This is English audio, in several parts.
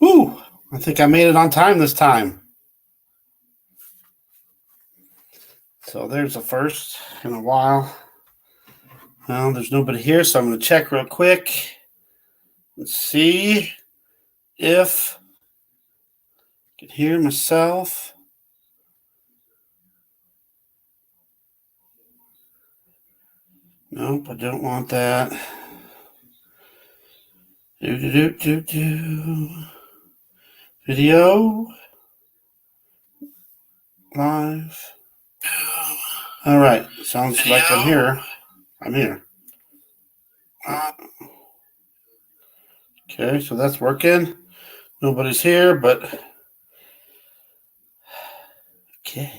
Whew, I think I made it on time this time. So there's the first in a while. Well, there's nobody here, so I'm going to check real quick and see if I can hear myself. Nope, I don't want that. Video. Live. All right. Sounds video. Like I'm here. I'm here. Okay, so that's working. Nobody's here, but okay.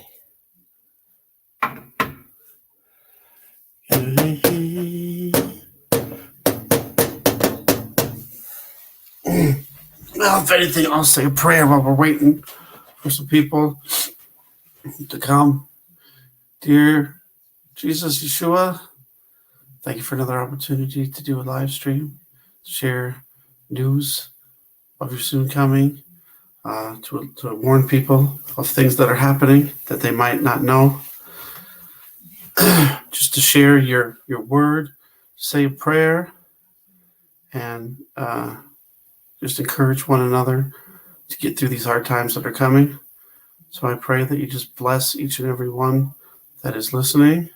Well, if anything, I'll say a prayer while we're waiting for some people to come. Dear Jesus, Yeshua, thank you for another opportunity to do a live stream, share news of your soon coming, to warn people of things that are happening that they might not know. Just to share your word, say a prayer, and just encourage one another to get through these hard times that are coming. So I pray that you just bless each and every one that is listening.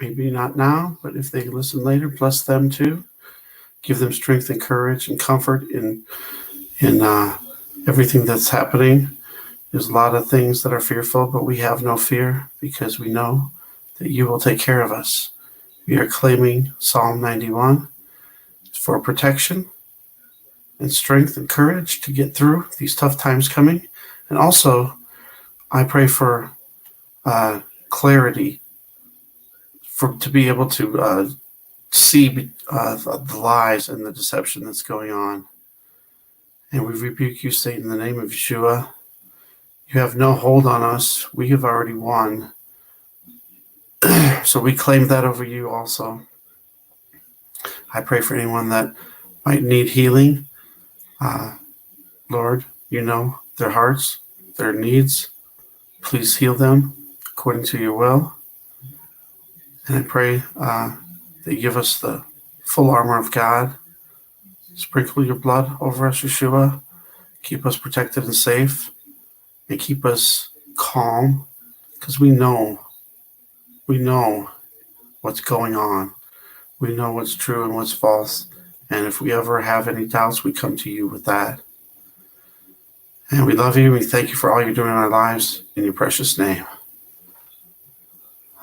Maybe not now, but if they listen later, bless them too. Give them strength and courage and comfort in everything that's happening. There's a lot of things that are fearful, but we have no fear because we know that you will take care of us. We are claiming Psalm 91 for protection and strength and courage to get through these tough times coming. And also, I pray for clarity, to be able to see the lies and the deception that's going on. And we rebuke you, Satan, in the name of Yeshua. You have no hold on us. We have already won. So we claim that over you also. I pray for anyone that might need healing. Lord, you know their hearts, their needs. Please heal them according to your will. And I pray that you give us the full armor of God. Sprinkle your blood over us, Yeshua. Keep us protected and safe. And keep us calm, because we know what's going on. We know what's true and what's false. And if we ever have any doubts, we come to you with that. And we love you. We thank you for all you're doing in our lives. In your precious name.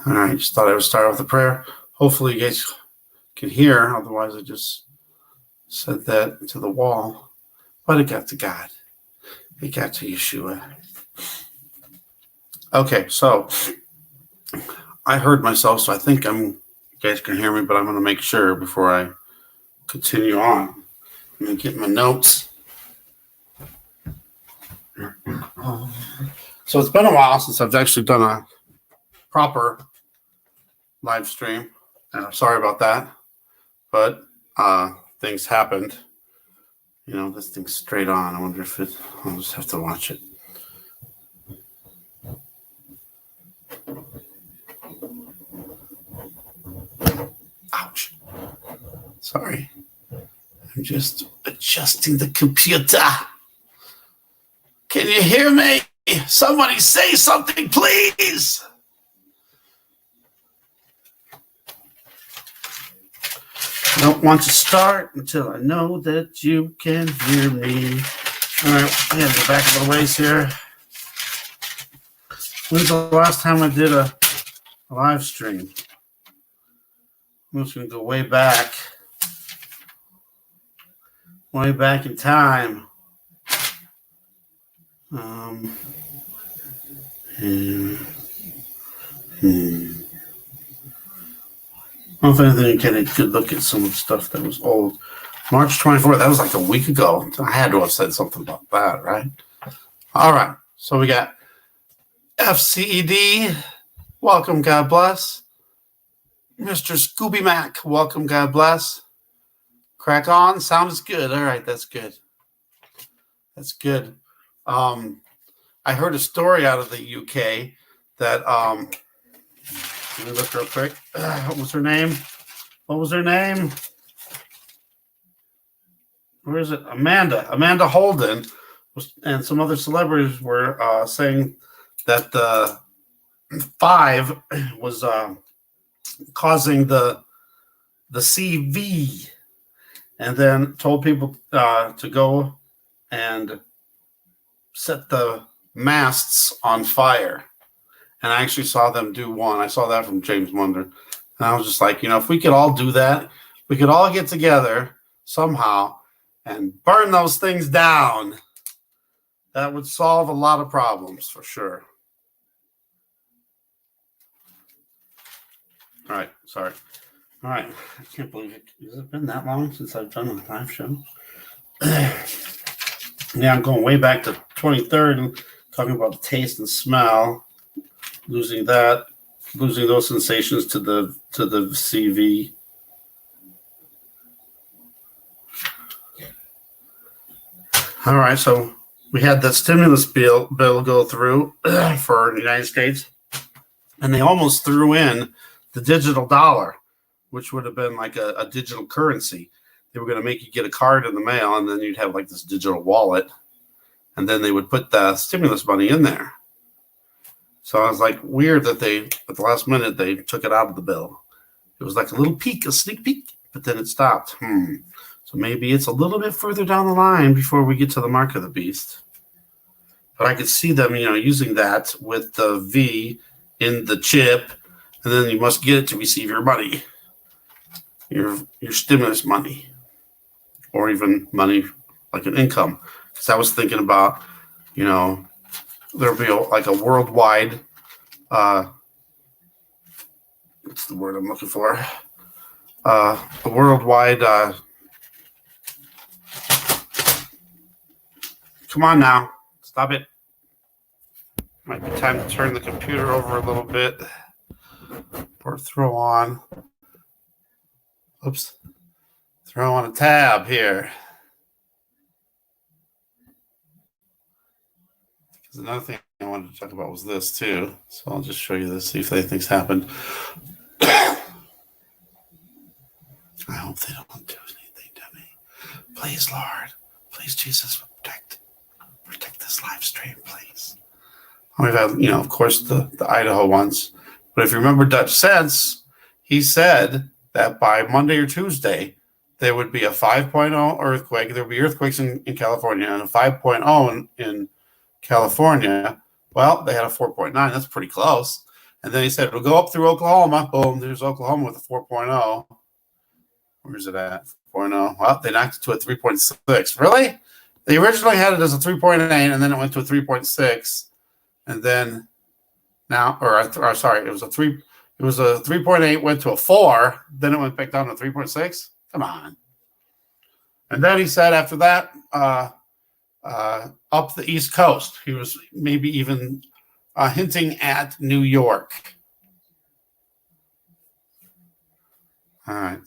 All right, just thought I would start with a prayer. Hopefully you guys can hear. Otherwise, I just said that to the wall. But it got to God. It got to Yeshua. Okay, so I heard myself, so I think you guys can hear me, but I'm going to make sure before I continue on. I'm going to get my notes. So it's been a while since I've actually done a proper live stream, and I'm sorry about that, but things happened. You know, this thing's straight on. I wonder if I'll just have to watch it. Ouch. Sorry. I'm just adjusting the computer. Can you hear me? Somebody say something, please. I don't want to start until I know that you can hear me. All right, I have to go back a little ways here. When's the last time I did a live stream? I'm just going to go way back in time. I don't know if anything, you get a good look at some of the stuff that was old. March 24th, that was like a week ago. I had to have said something about that, right? All right, so we got FCED, welcome, God bless. Mr. Scooby Mac, welcome, God bless. Crack on, sound is good. All right, that's good. That's good. I heard a story out of the UK that let me look real quick. What was her name? Where is it? Amanda Holden and some other celebrities were saying that the 5 was causing the CV, and then told people to go and set the masts on fire. And I actually saw them do one. I saw that from James Wonder. And I was just like, if we could all do that, we could all get together somehow and burn those things down. That would solve a lot of problems for sure. All right. Sorry. All right. I can't believe it. Has it been that long since I've done a live show? Yeah, I'm going way back to 23rd and talking about the taste and smell. Losing those sensations to the CV. All right, so we had that stimulus bill go through for the United States, and they almost threw in the digital dollar, which would have been like a digital currency. They were going to make you get a card in the mail, and then you'd have like this digital wallet, and then they would put the stimulus money in there. So I was like, weird that at the last minute, they took it out of the bill. It was like a sneak peek, but then it stopped. So maybe it's a little bit further down the line before we get to the mark of the beast. But I could see them, using that with the V in the chip, and then you must get it to receive your money, your stimulus money, or even money like an income. Because I was thinking about, there'll be a worldwide, what's the word I'm looking for? A worldwide, come on now, stop it. Might be time to turn the computer over a little bit or throw on a tab here. Another thing I wanted to talk about was this too. So I'll just show you this, see if anything's happened. I hope they don't do anything to me. Please, Lord. Please, Jesus, protect this live stream, please. We've had, of course, the Idaho ones. But if you remember Dutch Sense, he said that by Monday or Tuesday, there would be a 5.0 earthquake. There would be earthquakes in California and a 5.0 in California. Well, they had a 4.9. That's pretty close. And then he said it'll go up through Oklahoma. Boom, there's Oklahoma with a 4.0. Where's it at? 4.0. Well, they knocked it to a 3.6. Really? They originally had it as a 3.8, and then it went to a 3.6. And then now, sorry, it was a 3.8, went to a 4. Then it went back down to 3.6. Come on. And then he said after that, up the East Coast. He was maybe even hinting at New York. All right.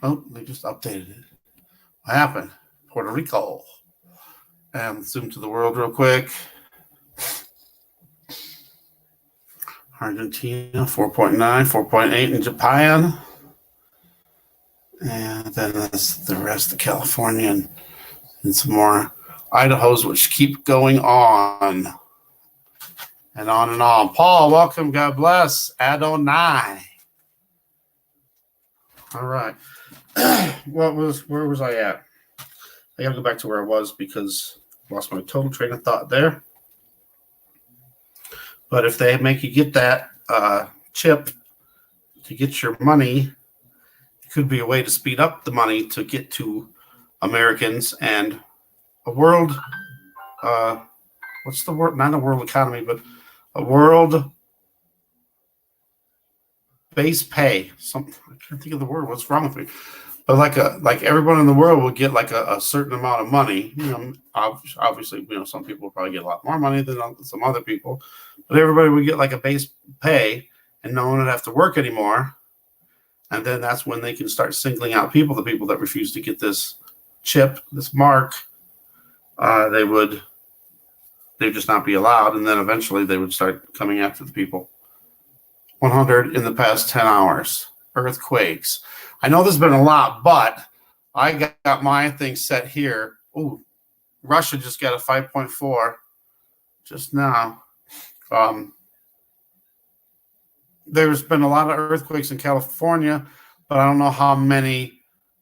Oh, they just updated it. What happened? Puerto Rico. And zoom to the world real quick. Argentina, 4.9, 4.8 in Japan. And then that's the rest of California and some more Idahos, which keep going on and on and on. Paul, welcome. God bless. Adonai. All right. Where was I at? I got to go back to where I was because I lost my total train of thought there. But if they make you get that chip to get your money, it could be a way to speed up the money to get to Americans and a world, what's the word? Not a world economy, but a world base pay. I can't think of the word. What's wrong with me? But like everyone in the world will get like a certain amount of money. Obviously, some people will probably get a lot more money than some other people, but everybody would get like a base pay, and no one would have to work anymore. And then that's when they can start singling out the people that refuse to get this chip, this mark, they'd just not be allowed, and then eventually they would start coming after the people. 100 in the past 10 hours. Earthquakes. I know there's been a lot, but I got my thing set here. Ooh, Russia just got a 5.4 just now. There's been a lot of earthquakes in California, but I don't know how many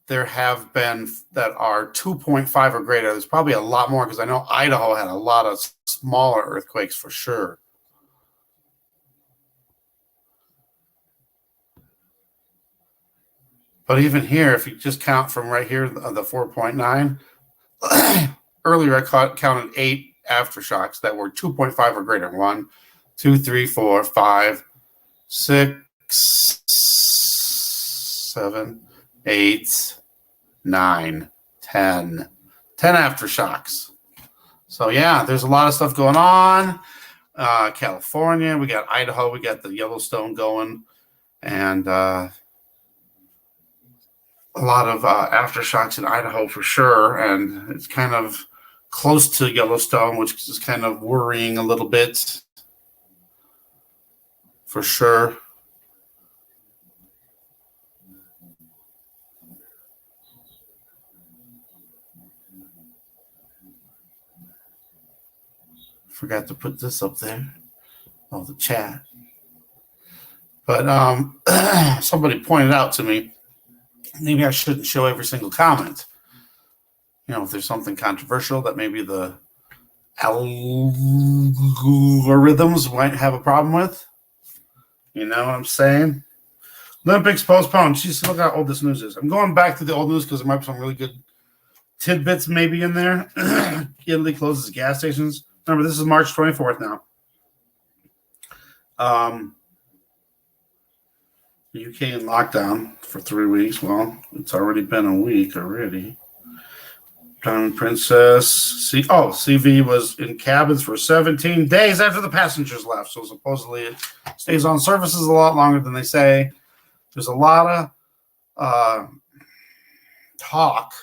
there have been that are 2.5 or greater. There's probably a lot more because I know Idaho had a lot of smaller earthquakes for sure. But even here, if you just count from right here, the 4.9, earlier I counted 8 aftershocks that were 2.5 or greater. 1, 2, 3, 4, 5, 6, 7, 8, 9, 10. 10 aftershocks. So yeah, there's a lot of stuff going on. California, we got Idaho, we got the Yellowstone going, and a lot of aftershocks in Idaho for sure, and it's kind of close to Yellowstone, which is kind of worrying a little bit for sure. Forgot to put this up there. Oh, the chat. But somebody pointed out to me, maybe I shouldn't show every single comment. You know, if there's something controversial that maybe the algorithms might have a problem with. You know what I'm saying? Olympics postponed. Jeez, look how old this news is. I'm going back to the old news because there might be some really good tidbits maybe in there. Italy closes gas stations. Remember, this is March 24th now. UK in lockdown for 3 weeks. Well, it's already been a week already. Diamond Princess. CV was in cabins for 17 days after the passengers left. So supposedly it stays on surfaces a lot longer than they say. There's a lot of talk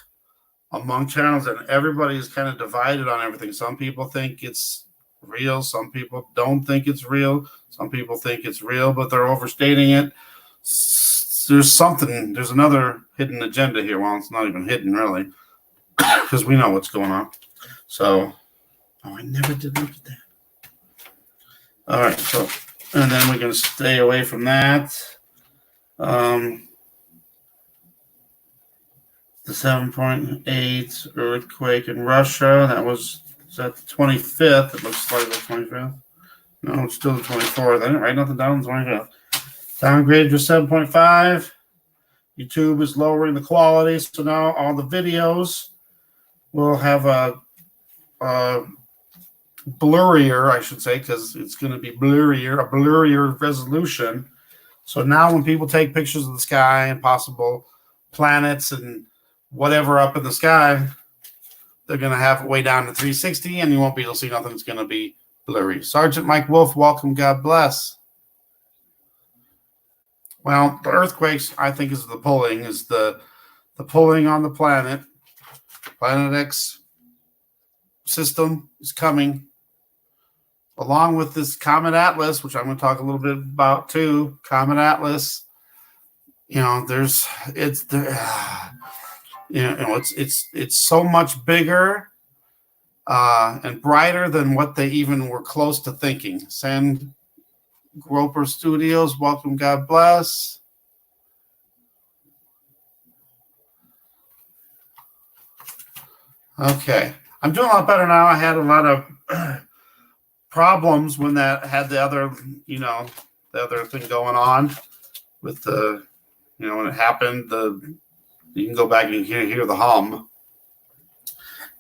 among channels, and everybody is kind of divided on everything. Some people think it's real. Some people don't think it's real. Some people think it's real, but they're overstating it. There's another hidden agenda here. Well, it's not even hidden, really, because we know what's going on. So, I never did look at that. All right, so, and then we're going to stay away from that. The 7.8 earthquake in Russia, that was that the 25th? It looks like the 25th. No, it's still the 24th. I didn't write nothing down on the 25th. Downgraded to 7.5. YouTube is lowering the quality, so now all the videos will have a blurrier, I should say, because it's going to be a blurrier resolution. So now when people take pictures of the sky and possible planets and whatever up in the sky, they're going to have it way down to 360, and you won't be able to see nothing. It's going to be blurry. Sergeant Mike Wolf, welcome. God bless. Well, the earthquakes, I think, is the pulling on the planet. Planet X system is coming, along with this Comet Atlas, which I'm going to talk a little bit about too. Comet Atlas, it's so much bigger and brighter than what they even were close to thinking. Send Groper Studios, welcome, God bless. Okay, I'm doing a lot better now. I had a lot of problems when that had the other thing going on with the, when it happened. You can go back and hear the hum.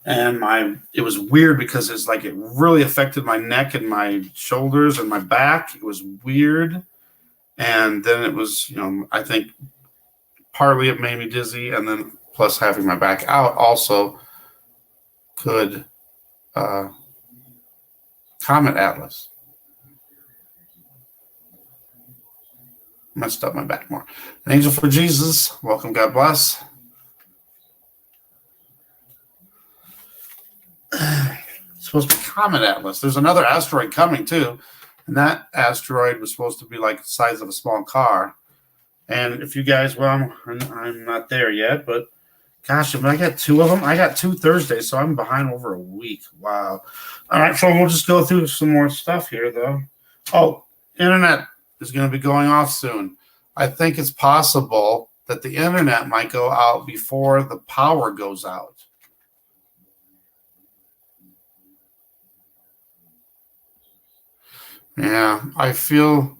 And it was weird because it's like it really affected my neck and my shoulders and my back. It was weird. And then it was, I think partly it made me dizzy. And then plus having my back out also could Comet Atlas. Messed up my back more. An Angel for Jesus. Welcome. God bless. supposed to be Comet Atlas. There's another asteroid coming too, and that asteroid was supposed to be like the size of a small car. And if you guys, well, I'm not there yet, but gosh, I got 2 of them. I got 2 Thursdays, so I'm behind over a week. Wow. All right, so we'll just go through some more stuff here, though. Oh, internet is going to be going off soon. I think it's possible that the internet might go out before the power goes out. Yeah, I feel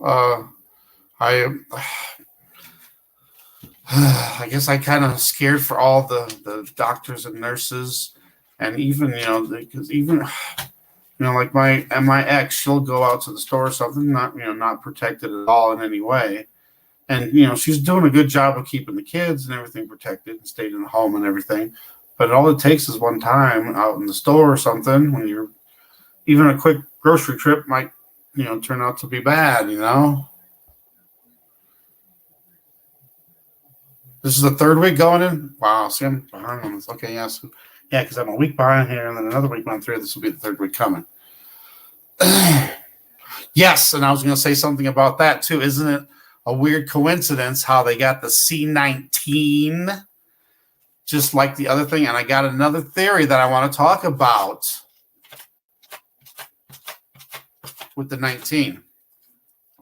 I guess I kind of scared for all the doctors and nurses, and even because even like my ex, she'll go out to the store or something, not protected at all in any way, and she's doing a good job of keeping the kids and everything protected and staying in the home and everything, but all it takes is one time out in the store or something when you're even a quick grocery trip might turn out to be bad. This is the 3rd week going in. Wow, see, I'm behind on this. Okay, yes, yeah, because I'm a week behind here, and then another week going through. This will be the 3rd week coming. Yes, and I was going to say something about that too. Isn't it a weird coincidence how they got the C19 just like the other thing? And I got another theory that I want to talk about with the 19.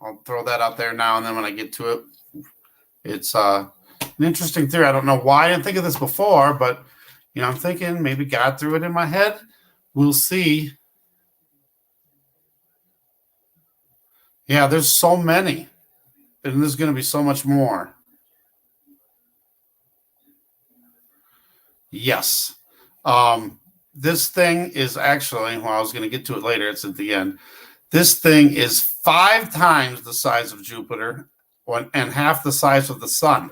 I'll throw that out there now, and then when I get to it, it's an interesting theory. I don't know why I didn't think of this before, but I'm thinking maybe God threw it in my head. We'll see. Yeah, there's so many, and there's going to be so much more. Yes. This thing is actually, well, I was going to get to it later. It's at the end. This thing is 5 times the size of Jupiter and half the size of the sun.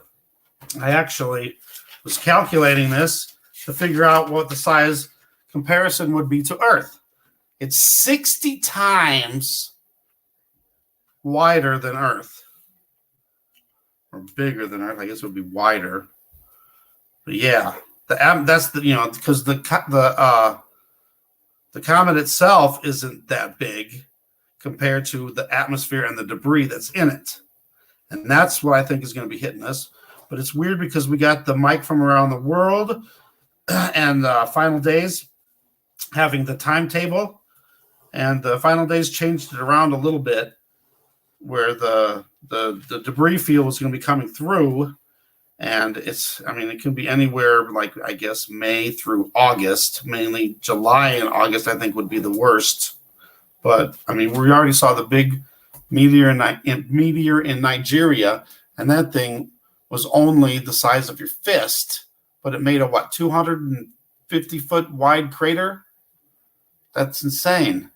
I actually was calculating this to figure out what the size comparison would be to Earth. It's 60 times wider than Earth, or bigger than Earth. I guess it would be wider. But yeah, that's because the comet itself isn't that big compared to the atmosphere and the debris that's in it, and that's what I think is going to be hitting us. But it's weird because we got the Mike from around the world and Final Days having the timetable, and the Final Days changed it around a little bit where the debris field is going to be coming through, and it can be anywhere like I guess May through August. Mainly July and August I think would be the worst, but we already saw the big meteor in Nigeria, and that thing was only the size of your fist, but it made a 250-foot wide crater. That's insane.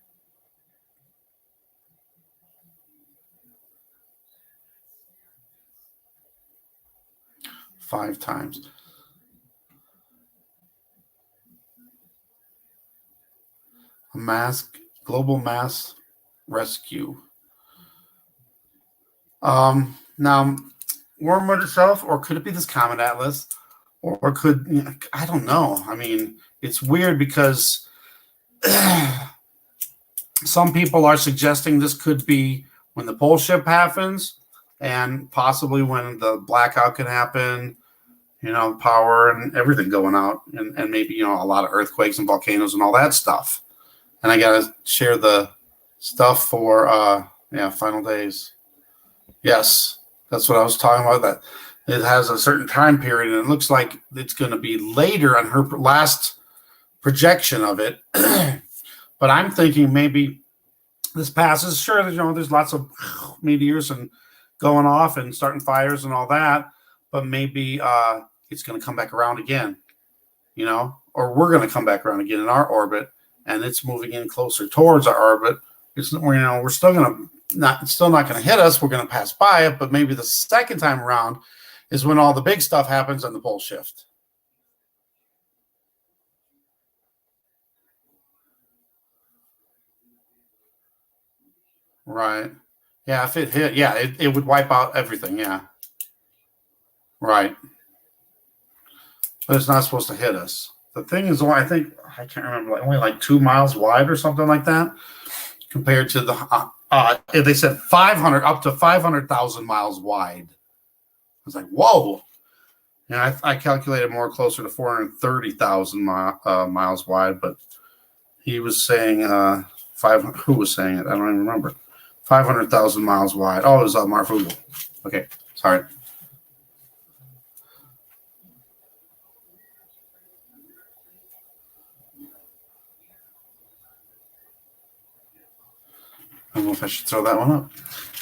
Five times. Global mass rescue. Now, Wormwood itself, or could it be this Comet Atlas, or could I don't know. It's weird because some people are suggesting this could be when the pole shift happens, and possibly when the blackout can happen. Power and everything going out, and maybe a lot of earthquakes and volcanoes and all that stuff. And I gotta share the stuff for Final Days. Yes, that's what I was talking about. That it has a certain time period, and it looks like it's going to be later on her last projection of it. But I'm thinking maybe this passes. Sure, there's lots of meteors and going off and starting fires and all that, but maybe it's going to come back around again, or we're going to come back around again in our orbit, and it's moving in closer towards our orbit. It's we're still going to not going to hit us. We're going to pass by it, but maybe the second time around is when all the big stuff happens and the pole shift. Right. Yeah, if it hit, it would wipe out everything. Yeah. Right. But it's not supposed to hit us. The thing is, I think I can't remember, like only like 2 miles wide or something like that, compared to the. They said 500 up to 500,000 miles wide. I was like, whoa. And I calculated more closer to 430,000 miles wide, but he was saying who was saying it? I don't even remember. 500,000 miles wide. Oh, it was Marfugo. Okay, sorry. I don't know if I should throw that one up.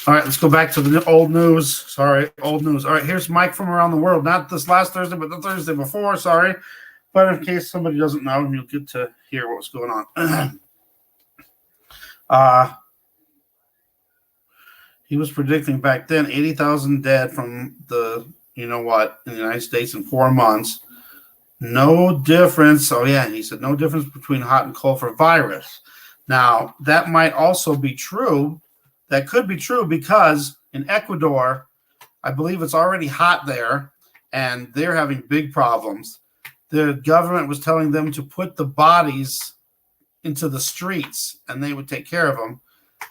All right, let's go back to the old news. Sorry, old news. All right, here's Mike from around the world. Not this last Thursday, but the Thursday before. Sorry. But in case somebody doesn't know, you'll get to hear what's going on. He was predicting back then 80,000 dead from the, in the United States in 4 months. No difference. Oh, yeah, he said no difference between hot and cold for virus. Now, that might also be true. That could be true because in Ecuador, I believe it's already hot there, and they're having big problems. The government was telling them to put the bodies into the streets, and they would take care of them,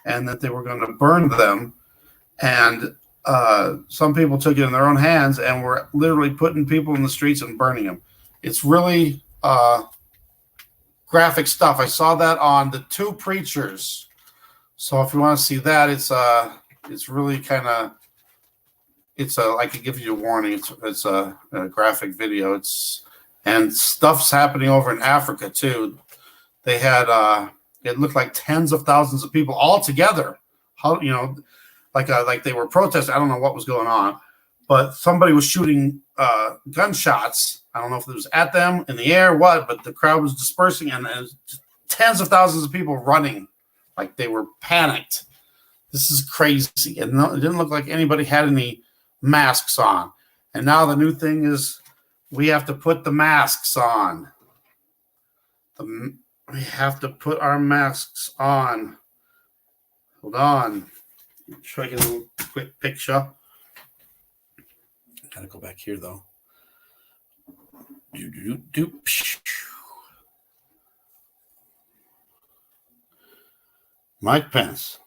and that they were going to burn them. And some people took it in their own hands and were literally putting people in the streets and burning them. It's really graphic stuff. I saw that on The Two Preachers. So if you want to see that, it's really kind of, I could give you a warning. It's a graphic video. And stuff's happening over in Africa too. They had it looked like tens of thousands of people all together. Like they were protesting. I don't know what was going on, but somebody was shooting gunshots. I don't know if it was at them in the air, but the crowd was dispersing, and tens of thousands of people running like they were panicked. This is crazy. And it didn't look like anybody had any masks on. And now the new thing is we have to put the masks on. We have to put our masks on. Hold on. Show you a little quick picture. Gotta go back here though. Mike Pence.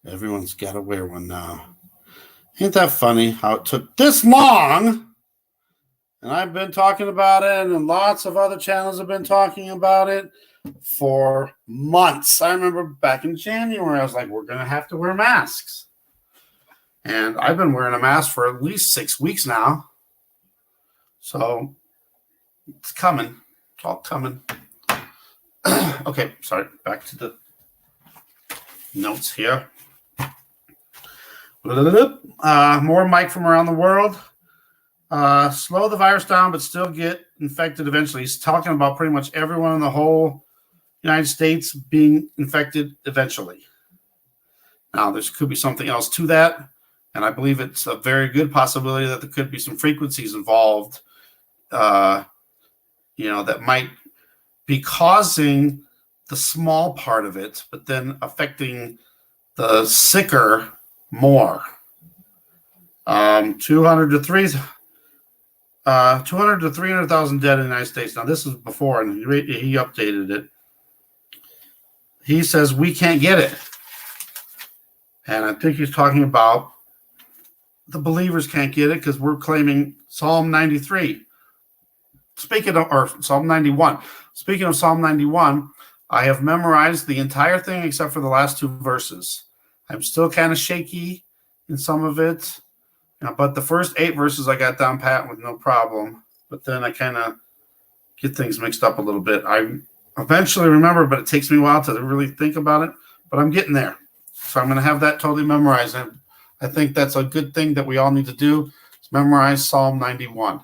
Everyone's got to wear one now. Ain't that funny how it took this long? And I've been talking about it, and lots of other channels have been talking about it for months. I remember back in January, I was like, we're going to have to wear masks. And I've been wearing a mask for at least 6 weeks now. So it's coming. It's all coming. Okay, sorry. Back to the notes here. More Mike from around the world. Slow the virus down, but still get infected eventually. He's talking about pretty much everyone in the whole United States being infected eventually. Now, there could be something else to that, and I believe it's a very good possibility that there could be some frequencies involved, that might be causing the small part of it, but then affecting the sicker more. 200 to 300,000 dead in the United States. Now, this is before, and he updated it. He says we can't get it. And I think he's talking about the believers can't get it because we're claiming Psalm 93. Psalm 91. Speaking of Psalm 91, I have memorized the entire thing except for the last 2 verses. I'm still kind of shaky in some of it. But the first 8 verses I got down pat with no problem. But then I kind of get things mixed up a little bit. I eventually remember, but it takes me a while to really think about it. But I'm getting there. So I'm going to have that totally memorized. And I think that's a good thing that we all need to do, is memorize Psalm 91.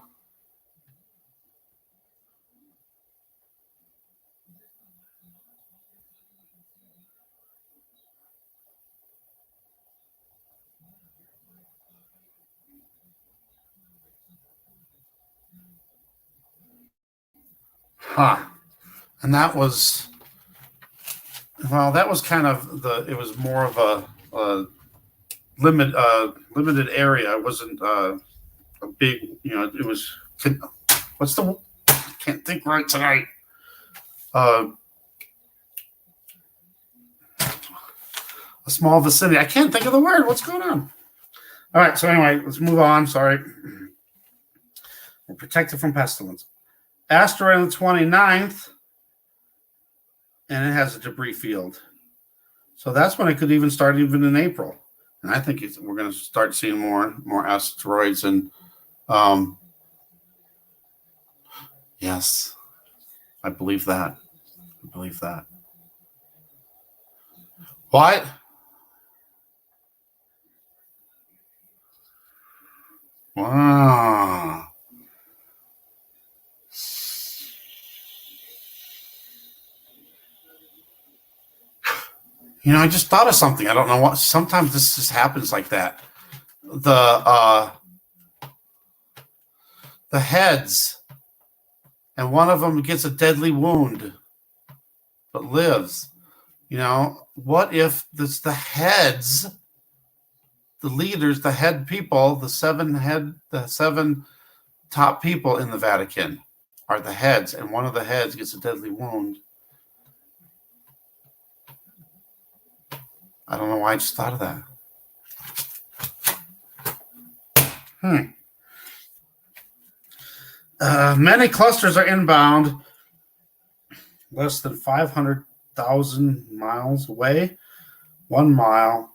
And that was kind of it was more of a limited area. It wasn't a big, it was, can't think right tonight. A small vicinity. I can't think of the word. What's going on? All right. So anyway, let's move on. Sorry. We're protected from pestilence. Asteroid on the 29th, and it has a debris field. So that's when it could even start even in April. And I think we're going to start seeing more asteroids. And yes, I believe that. What? Wow. I just thought of something. I don't know what. Sometimes this just happens like that. The heads, and one of them gets a deadly wound, but lives. What if it's the heads, the leaders, the head people, the seven top people in the Vatican are the heads, and one of the heads gets a deadly wound? I don't know why I just thought of that. Many clusters are inbound, less than 500,000 miles away. 1 mile.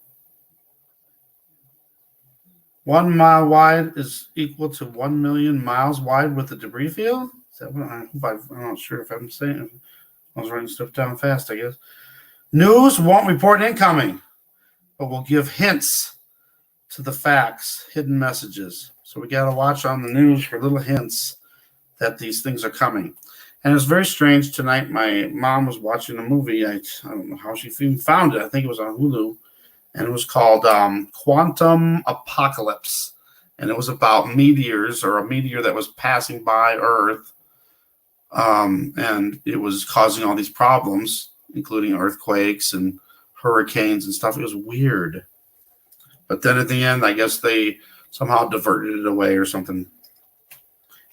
1 mile wide is equal to 1 million miles wide with the debris field. Is that what I'm not sure if I'm saying. I was writing stuff down fast, I guess. News won't report incoming, but will give hints to the facts, hidden messages. So we got to watch on the news for little hints that these things are coming. And it's very strange. Tonight, my mom was watching a movie. I don't know how she even found it. I think it was on Hulu. And it was called Quantum Apocalypse. And it was about meteors, or a meteor that was passing by Earth. And it was causing all these problems, including earthquakes and hurricanes and stuff. It was weird. But then at the end, I guess they somehow diverted it away or something.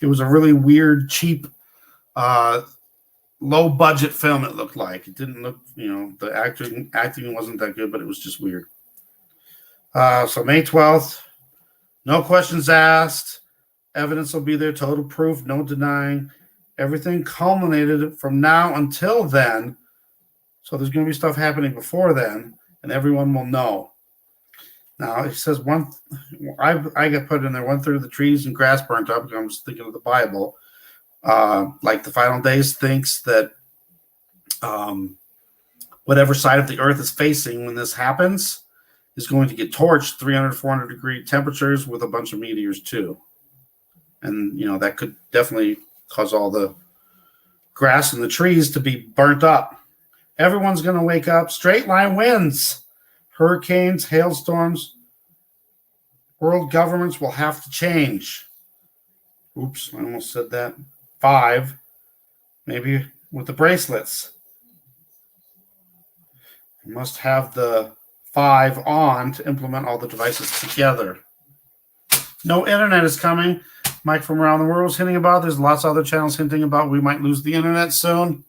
It was a really weird, cheap, low-budget film, it looked like. It didn't look, the acting wasn't that good, but it was just weird. So May 12th, no questions asked. Evidence will be there, total proof, no denying. Everything culminated from now until then. So there's going to be stuff happening before then, and everyone will know. Now, it says I got put in there, 1/3 of the trees and grass burnt up, because I'm just thinking of the Bible. Like the final days thinks that whatever side of the earth is facing when this happens is going to get torched 300, 400 degree temperatures with a bunch of meteors too. And, that could definitely cause all the grass and the trees to be burnt up. Everyone's going to wake up. Straight line winds, hurricanes, hailstorms. World governments will have to change. Oops, I almost said that. 5, maybe with the bracelets. You must have the 5 on to implement all the devices together. No internet is coming. Mike from around the world is hinting about. There's lots of other channels hinting about we might lose the internet soon.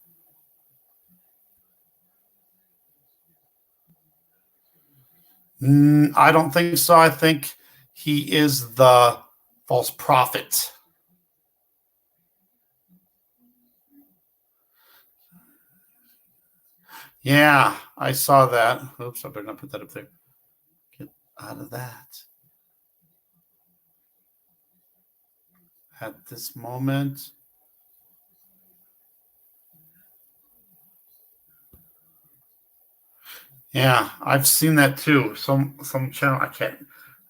I don't think so. I think he is the false prophet. Yeah, I saw that. Oops, I better not put that up there. Get out of that. At this moment. Yeah, I've seen that too. Some channel, I can't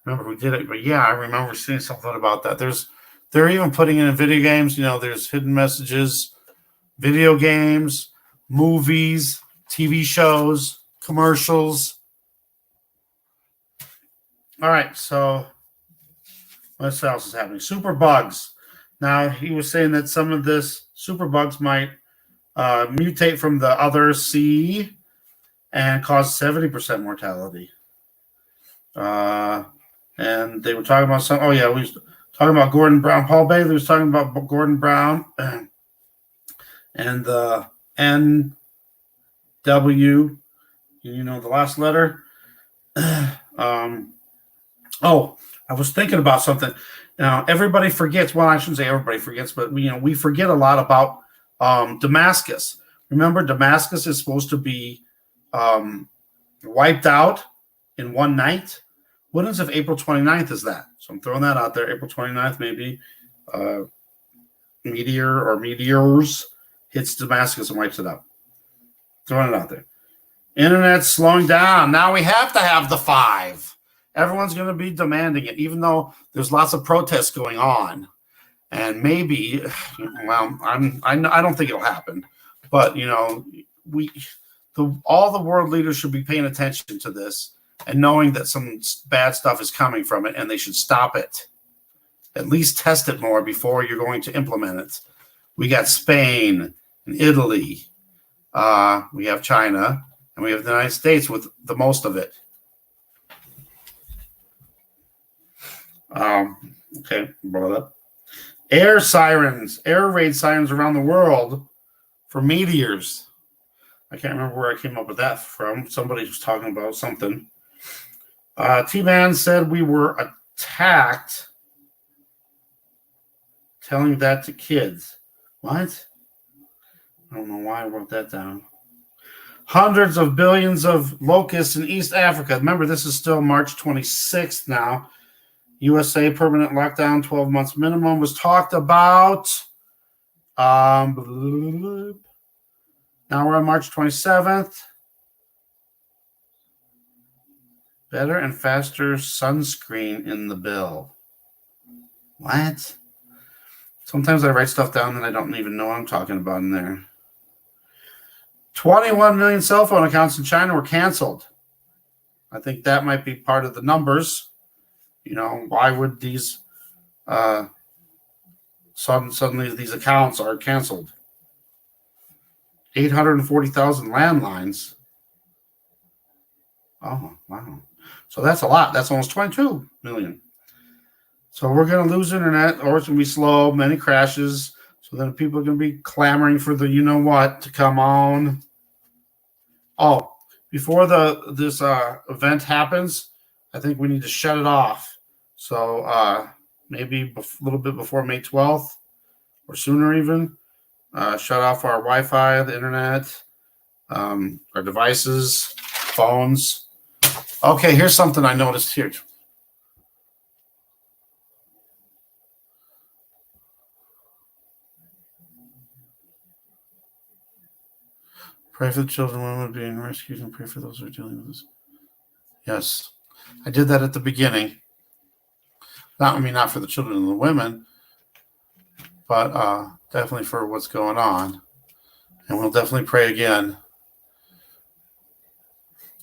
remember who did it, but yeah, I remember seeing something about that. They're even putting it in video games. There's hidden messages, video games, movies, TV shows, commercials. All right, so what else is happening? Superbugs. Now, he was saying that some of this superbugs might mutate from the other C and cause 70% mortality. And they were talking about we was talking about Gordon Brown. Paul Bailey was talking about Gordon Brown. and the N W. You know the last letter. Oh, I was thinking about something. Now everybody forgets. Well, I shouldn't say everybody forgets, but we forget a lot about Damascus. Remember, Damascus is supposed to be wiped out in one night. What is if April 29th is that? So I'm throwing that out there. April 29th, maybe meteor or meteors hits Damascus and wipes it out. Throwing it out there. Internet's slowing down. Now we have to have the 5. Everyone's going to be demanding it, even though there's lots of protests going on. And maybe, well, I don't think it'll happen. But, all the world leaders should be paying attention to this and knowing that some bad stuff is coming from it, and they should stop it. At least test it more before you're going to implement it. We got Spain and Italy. We have China, and we have the United States with the most of it. Okay, brought up. Air raid sirens around the world for meteors. I can't remember where I came up with that from. Somebody was talking about something. T-Man said we were attacked. Telling that to kids. What? I don't know why I wrote that down. Hundreds of billions of locusts in East Africa. Remember, this is still March 26th now. USA permanent lockdown, 12 months minimum was talked about. Now we're on March 27th. Better and faster sunscreen in the bill. What? Sometimes I write stuff down and I don't even know what I'm talking about in there. 21 million cell phone accounts in China were canceled. I think that might be part of the numbers. Why would these suddenly these accounts are canceled? 840,000 landlines. Oh, wow. So that's a lot. That's almost 22 million. So we're going to lose internet, or it's going to be slow, many crashes. So then people are going to be clamoring for the you-know-what to come on. Oh, before this event happens, I think we need to shut it off. So maybe a little bit before May 12th or sooner even, shut off our Wi-Fi, the internet, our devices, phones. Okay, here's something I noticed here. Pray for the children, women being rescued, and pray for those who are dealing with this. Yes, I did that at the beginning. Not for the children and the women, but definitely for what's going on. And we'll definitely pray again.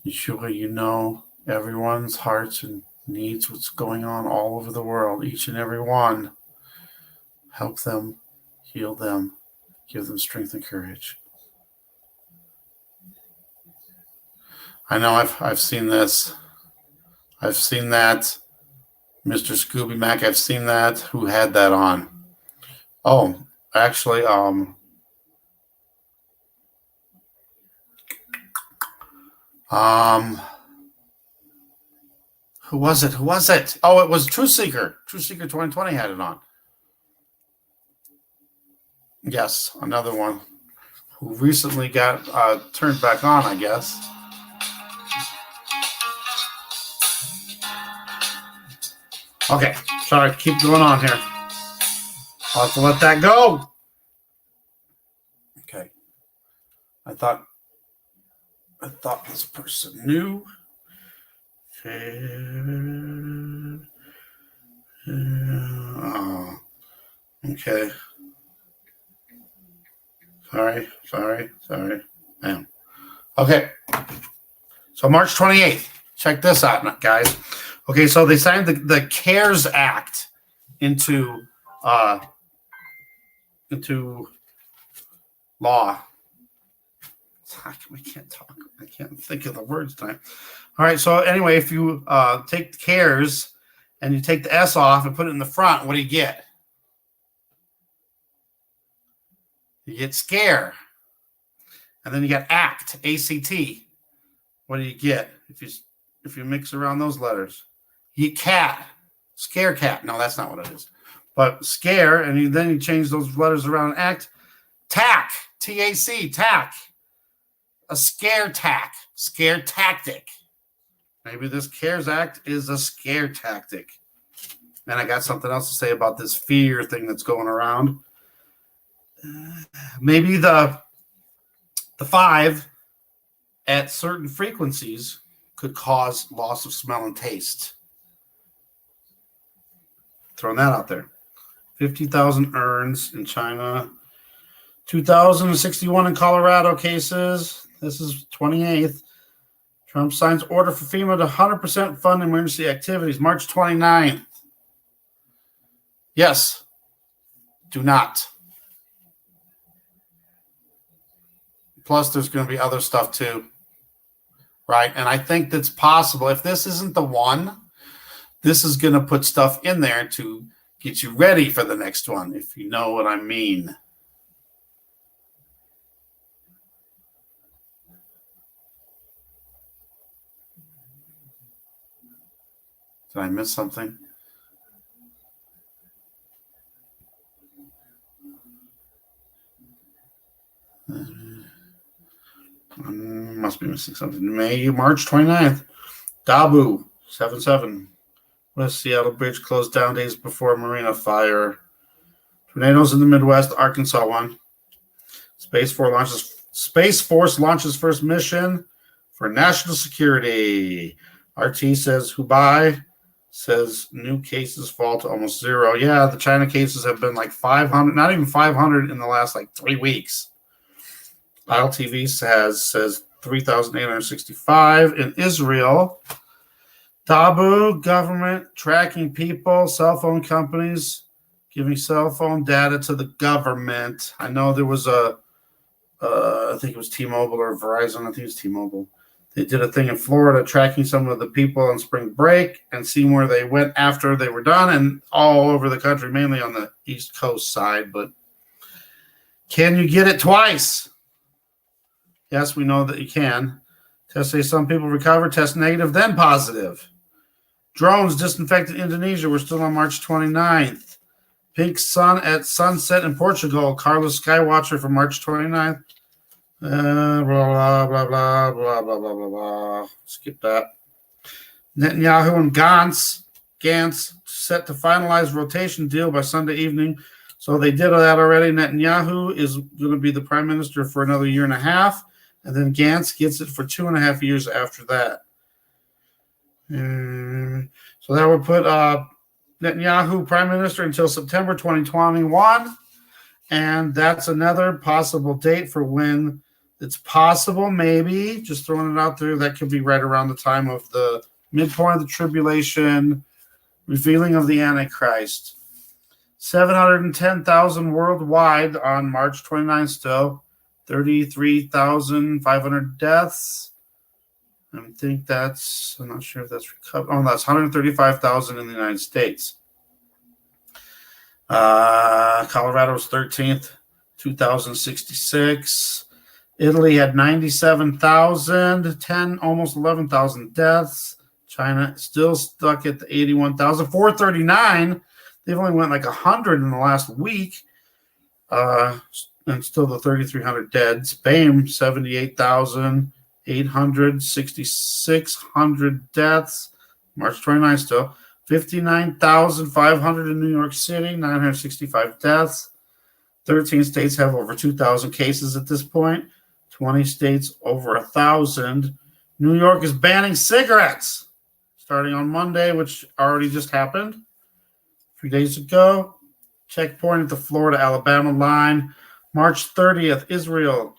Yeshua, everyone's hearts and needs, what's going on all over the world, each and every one. Help them, heal them, give them strength and courage. I know I've seen this. I've seen that. Mr. Scooby Mac, I've seen that. Who had that on? Oh, actually, who was it? Oh, it was Truth Seeker. Truth Seeker 2020 had it on. Yes, another one who recently got turned back on, I guess. Okay, sorry, keep going on here. I'll have to let that go. Okay. I thought this person knew. Okay. Sorry. Bam. Okay. So March 28th. Check this out, guys. Okay, so they signed the CARES Act into law. I can't talk. I can't think of the words tonight. All right, so anyway, if you take the CARES and you take the S off and put it in the front, what do you get? You get scare. And then you got act, A-C-T. What do you get if you mix around those letters? You get cat, scare cat. No, that's not what it is. But scare, and then you change those letters around and act. Tack, T-A-C, tack. A scare tactic. Maybe this CARES Act is a scare tactic. And I got something else to say about this fear thing that's going around. Maybe the 5 at certain frequencies could cause loss of smell and taste. Throwing that out there. 50,000 urns in China. 2,061 in Colorado cases. This is 28th. Trump signs order for FEMA to 100% fund emergency activities. March 29th. Yes. Do not. Plus, there's going to be other stuff too. Right? And I think that's possible. If this isn't the one, this is going to put stuff in there to get you ready for the next one, if you know what I mean. Did I miss something? Must be missing something. March 29th. Dabu, 7-7. West Seattle Bridge closed down days before Marina fire. Tornadoes in the Midwest. Arkansas one. Space Force launches first mission for national security. RT says Hubei says new cases fall to almost 0. Yeah, the China cases have been like 500, not even 500 in the last like 3 weeks. ILTV says 3,865 in Israel. Dabu, government tracking people, cell phone companies giving cell phone data to the government. I know there was I think it was T-Mobile or Verizon. I think it was T-Mobile. They did a thing in Florida tracking some of the people on spring break and seeing where they went after they were done, and all over the country, mainly on the East Coast side. But can you get it twice? Yes, we know that you can. Tests say some people recover, test negative, then positive. Drones disinfected Indonesia. We're still on March 29th. Pink sun at sunset in Portugal. Carlos Skywatcher from March 29th. Blah, blah, blah, blah, blah, blah, blah, blah, blah. Skip that. Netanyahu and Gantz set to finalize rotation deal by Sunday evening. So they did that already. Netanyahu is going to be the prime minister for another 1.5 years. And then Gantz gets it for 2.5 years after that. So that would put Netanyahu prime minister until September 2021. And that's another possible date for when it's possible, maybe, just throwing it out there, that could be right around the time of the midpoint of the tribulation, revealing of the Antichrist. 710,000 worldwide on March 29th still. 33,500 deaths. I think that's, I'm not sure if that's recovered. Oh, that's 135,000 in the United States. Colorado's 13th, 2,066. Italy had 97,000, almost 11,000 deaths. China still stuck at the 81,000. 439. They've only went like 100 in the last week. And still the 3,300 dead. Spain, 78,800, 6,600 deaths. March 29th still. 59,500 in New York City, 965 deaths. 13 states have over 2,000 cases at this point. 20 states over 1,000. New York is banning cigarettes starting on Monday, which already just happened a few days ago. Checkpoint at the Florida-Alabama line. March 30th, Israel.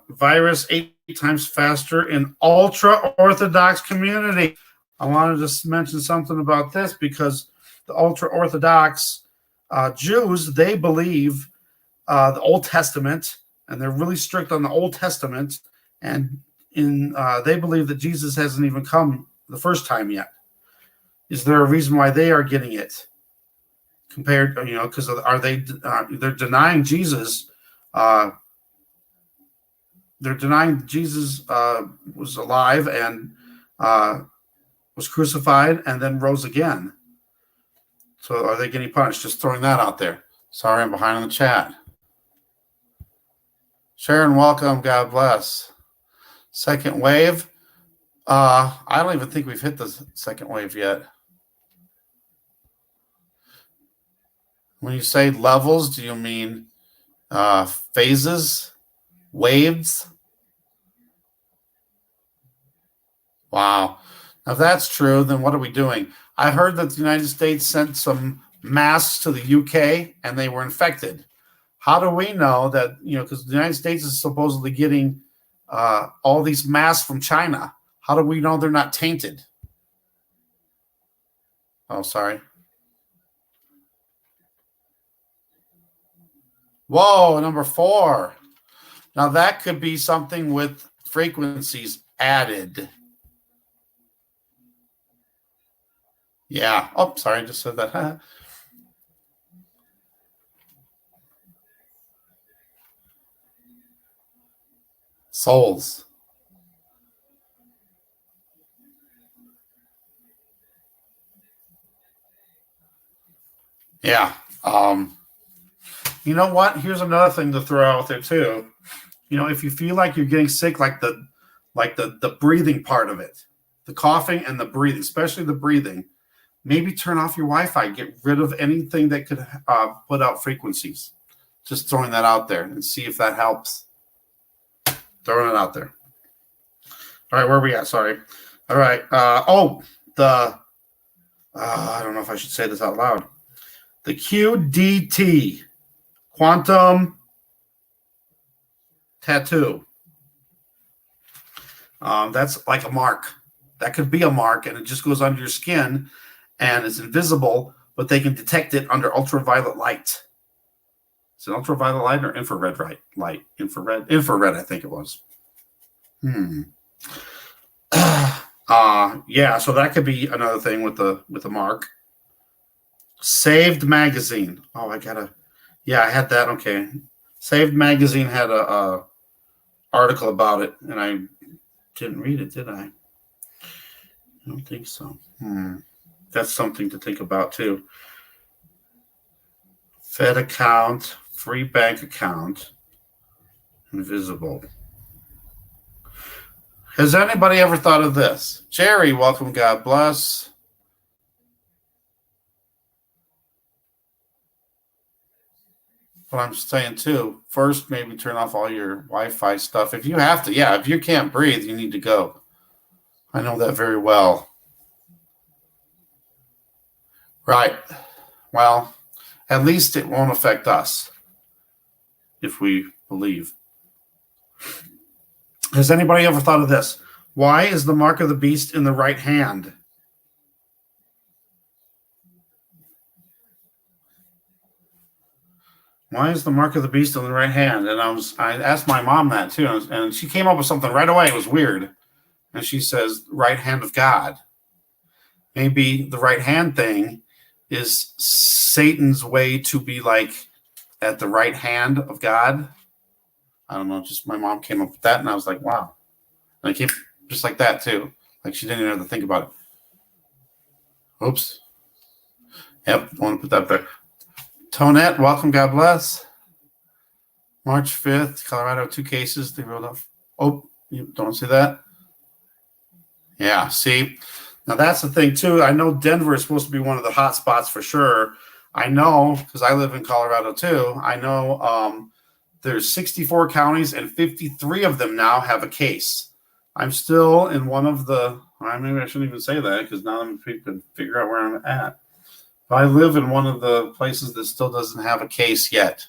Virus 8 times faster in ultra-Orthodox community. I wanted to mention something about this because the ultra-Orthodox Jews, they believe the Old Testament, and they're really strict on the Old Testament, and they believe that Jesus hasn't even come the first time yet. Is there a reason why they are getting it? Compared, because they're denying Jesus they're denying Jesus was alive and was crucified and then rose again. So are they getting punished? Just throwing that out there. Sorry, I'm behind on the chat. Sharon, welcome. God bless. Second wave. I don't even think we've hit the second wave yet. When you say levels, do you mean phases, waves? Wow. Now, if that's true, then what are we doing? I heard that the United States sent some masks to the UK and they were infected. How do we know that, because the United States is supposedly getting all these masks from China. How do we know they're not tainted? Oh, sorry. Whoa, number 4. Now, that could be something with frequencies added. Yeah. Oh, sorry, I just said that. Souls. Yeah. You know what? Here's another thing to throw out there too. If you feel like you're getting sick, like the breathing part of it, the coughing and the breathing, especially the breathing, maybe turn off your Wi-Fi. Get rid of anything that could put out frequencies. Just throwing that out there and see if that helps. Throwing it out there. All right, where are we at? Sorry. All right. I don't know if I should say this out loud. The QDT, quantum tattoo. That's like a mark. That could be a mark, and it just goes under your skin, and it's invisible, but they can detect it under ultraviolet light. Is it ultraviolet light or infrared light? Infrared, I think it was. Yeah, so that could be another thing with the mark. Saved magazine. Oh, I had that. Okay. Saved magazine had a article about it, and I didn't read it, did I? I don't think so. That's something to think about too. Fed account, free bank account, invisible. Has anybody ever thought of this? Jerry, welcome. God bless. But I'm saying too, first maybe turn off all your Wi-Fi stuff. If you have to, if you can't breathe, you need to go. I know that very well. Right. Well, at least it won't affect us if we believe. Has anybody ever thought of this? Why is the mark of the beast in the right hand? Why is the mark of the beast on the right hand? And I asked my mom that too, and she came up with something right away. It was weird. And she says, right hand of God. Maybe the right hand thing is Satan's way to be like at the right hand of God. I don't know. Just my mom came up with that, and I was like, wow. And I came just like that too. Like she didn't even have to think about it. Oops. Yep, I want to put that there. Tonette, welcome. God bless. March 5th, Colorado, 2 cases. They rolled off. Oh, you don't see that? Yeah, see? Now, that's the thing, too. I know Denver is supposed to be one of the hot spots for sure. I know, because I live in Colorado, too. I know there's 64 counties, and 53 of them now have a case. I'm still in one of the – maybe I shouldn't even say that because now people can figure out where I'm at. But I live in one of the places that still doesn't have a case yet.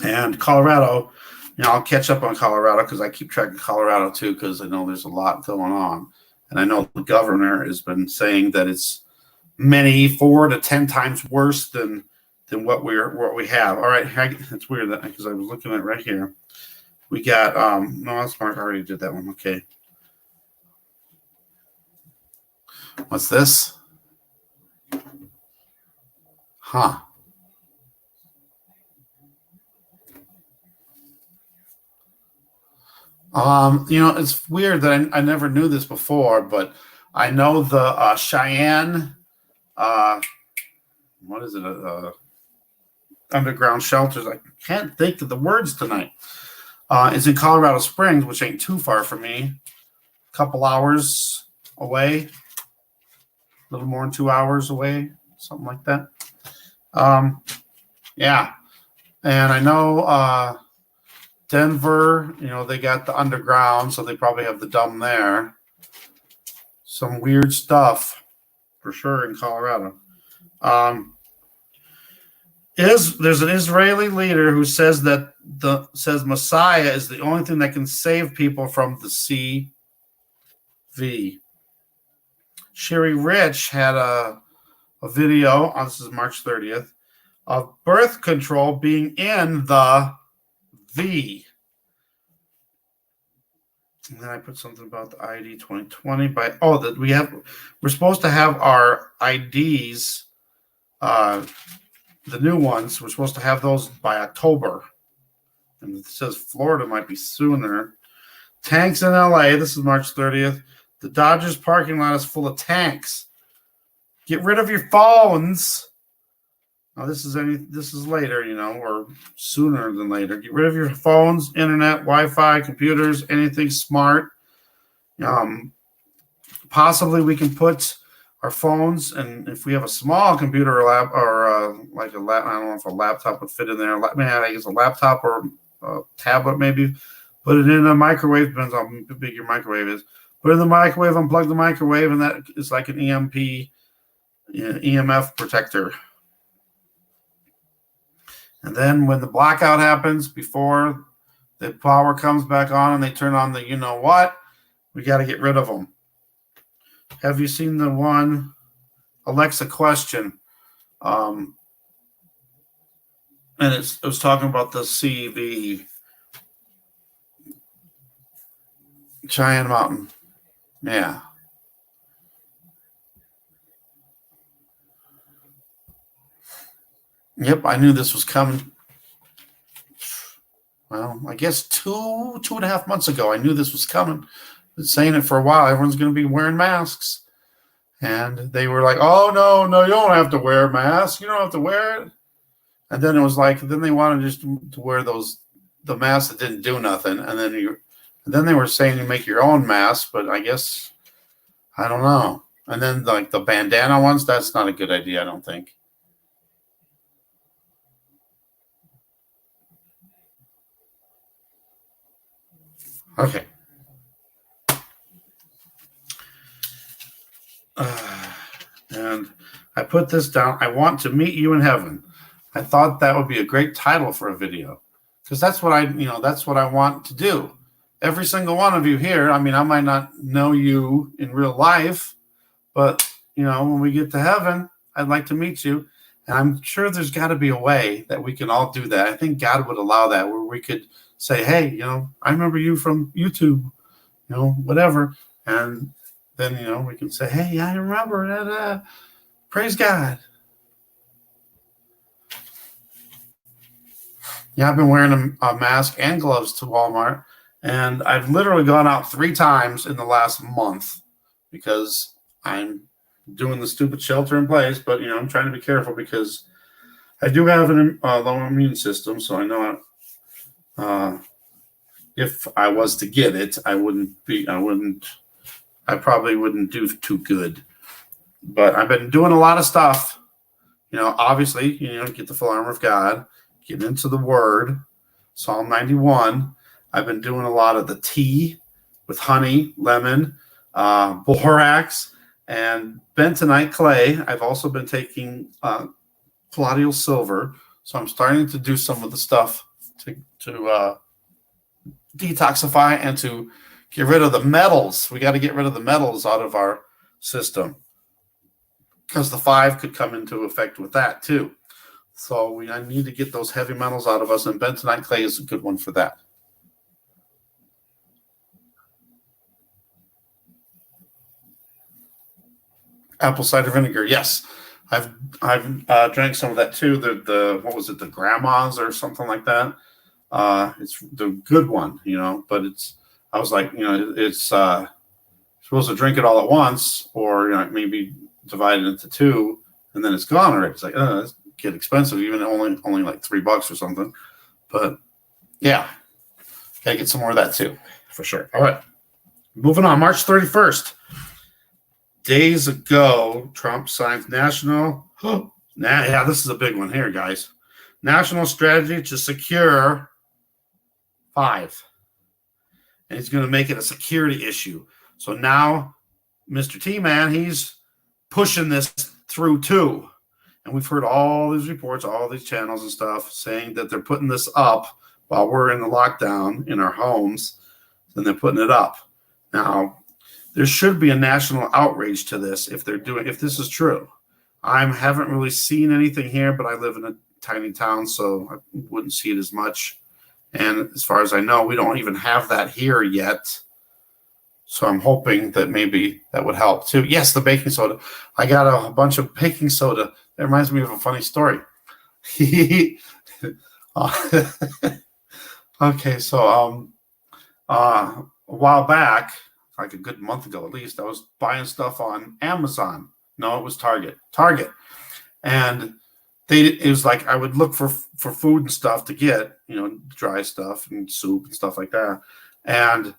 And Colorado – I'll catch up on Colorado because I keep track of Colorado too because I know there's a lot going on. And I know the governor has been saying that it's 4 to 10 times worse than what we have. All right, it's weird that because I was looking at it right here. We got no, that's Mark. I already did that one. Okay. What's this? Huh. It's weird that I never knew this before, but I know the Cheyenne, uh, what is it? Underground shelters. I can't think of the words tonight. Is in Colorado Springs, which ain't too far from me. A couple hours away, a little more than 2 hours away, something like that. Yeah. And I know Denver, they got the underground, so they probably have the dumb there. Some weird stuff for sure in Colorado. There's an Israeli leader who says that says Messiah is the only thing that can save people from the CV. Sherry Rich had a video on, this is March 30th, of birth control being in the V. And then I put something about the ID 2020 we're supposed to have our IDs, the new ones, we're supposed to have those by October. And it says Florida might be sooner. Tanks in LA, this is March 30th. The Dodgers parking lot is full of tanks. Get rid of your phones. Now this is later, or sooner than later. Get rid of your phones, internet, Wi-Fi, computers, anything smart. Possibly we can put our phones, and if we have a small computer or like a lap, I don't know if a laptop would fit in there. I guess a laptop or a tablet maybe. Put it in a microwave. Depends on how big your microwave is. Put it in the microwave, unplug the microwave, and that is like an EMF protector. And then when the blackout happens, before the power comes back on and they turn on the you-know-what, we got to get rid of them. Have you seen the one, Alexa question? And it was talking about the CV, Cheyenne Mountain. Yeah. Yep, I knew this was coming. Well, I guess two and a half months ago, I knew this was coming. I've been saying it for a while. Everyone's going to be wearing masks. And they were like, oh, no, you don't have to wear a mask. You don't have to wear it. And then it was like, then they wanted just to wear the masks that didn't do nothing. And then they were saying you make your own mask, but I guess, I don't know. And then like the bandana ones, that's not a good idea, I don't think. Okay. And I put this down. I want to meet you in heaven. I thought that would be a great title for a video, because that's what I want to do. Every single one of you here. I mean, I might not know you in real life, but when we get to heaven, I'd like to meet you. And I'm sure there's got to be a way that we can all do that. I think God would allow that, where we could say, hey, I remember you from YouTube, whatever. And then, we can say, hey, I remember that. Praise God. Yeah, I've been wearing a mask and gloves to Walmart, and I've literally gone out 3 times in the last month because I'm doing the stupid shelter in place. But, I'm trying to be careful because I do have a low immune system, so I know if I was to get it, I probably wouldn't do too good. But I've been doing a lot of stuff. Obviously, get the full armor of God, get into the Word, Psalm 91. I've been doing a lot of the tea with honey, lemon, borax, and bentonite clay. I've also been taking colloidal silver. So I'm starting to do some of the stuff to detoxify and to get rid of the metals. We got to get rid of the metals out of our system, because the 5 could come into effect with that too. So I need to get those heavy metals out of us, and bentonite clay is a good one for that. Apple cider vinegar, yes. I've drank some of that too. The what was it? The grandmas or something like that. It's the good one, But I was like, it's supposed to drink it all at once, or maybe divide it into two, and then it's gone already. It's like, it's get expensive, even only like $3 or something. But yeah, gotta get some more of that too, for sure. All right, moving on. March 31st. Days ago, Trump signs national. Yeah, this is a big one here, guys. National strategy to secure 5. And he's going to make it a security issue. So now, Mr. T-Man, he's pushing this through too. And we've heard all these reports, all these channels and stuff saying that they're putting this up while we're in the lockdown in our homes. And they're putting it up. Now, there should be a national outrage to this if this is true. I haven't really seen anything here, but I live in a tiny town, so I wouldn't see it as much. And as far as I know, we don't even have that here yet. So I'm hoping that maybe that would help too. Yes, the baking soda. I got a bunch of baking soda. That reminds me of a funny story. Okay, so a while back, like a good month ago at least, I was buying stuff on Amazon. No, it was Target. And it was like I would look for food and stuff to get, dry stuff and soup and stuff like that. And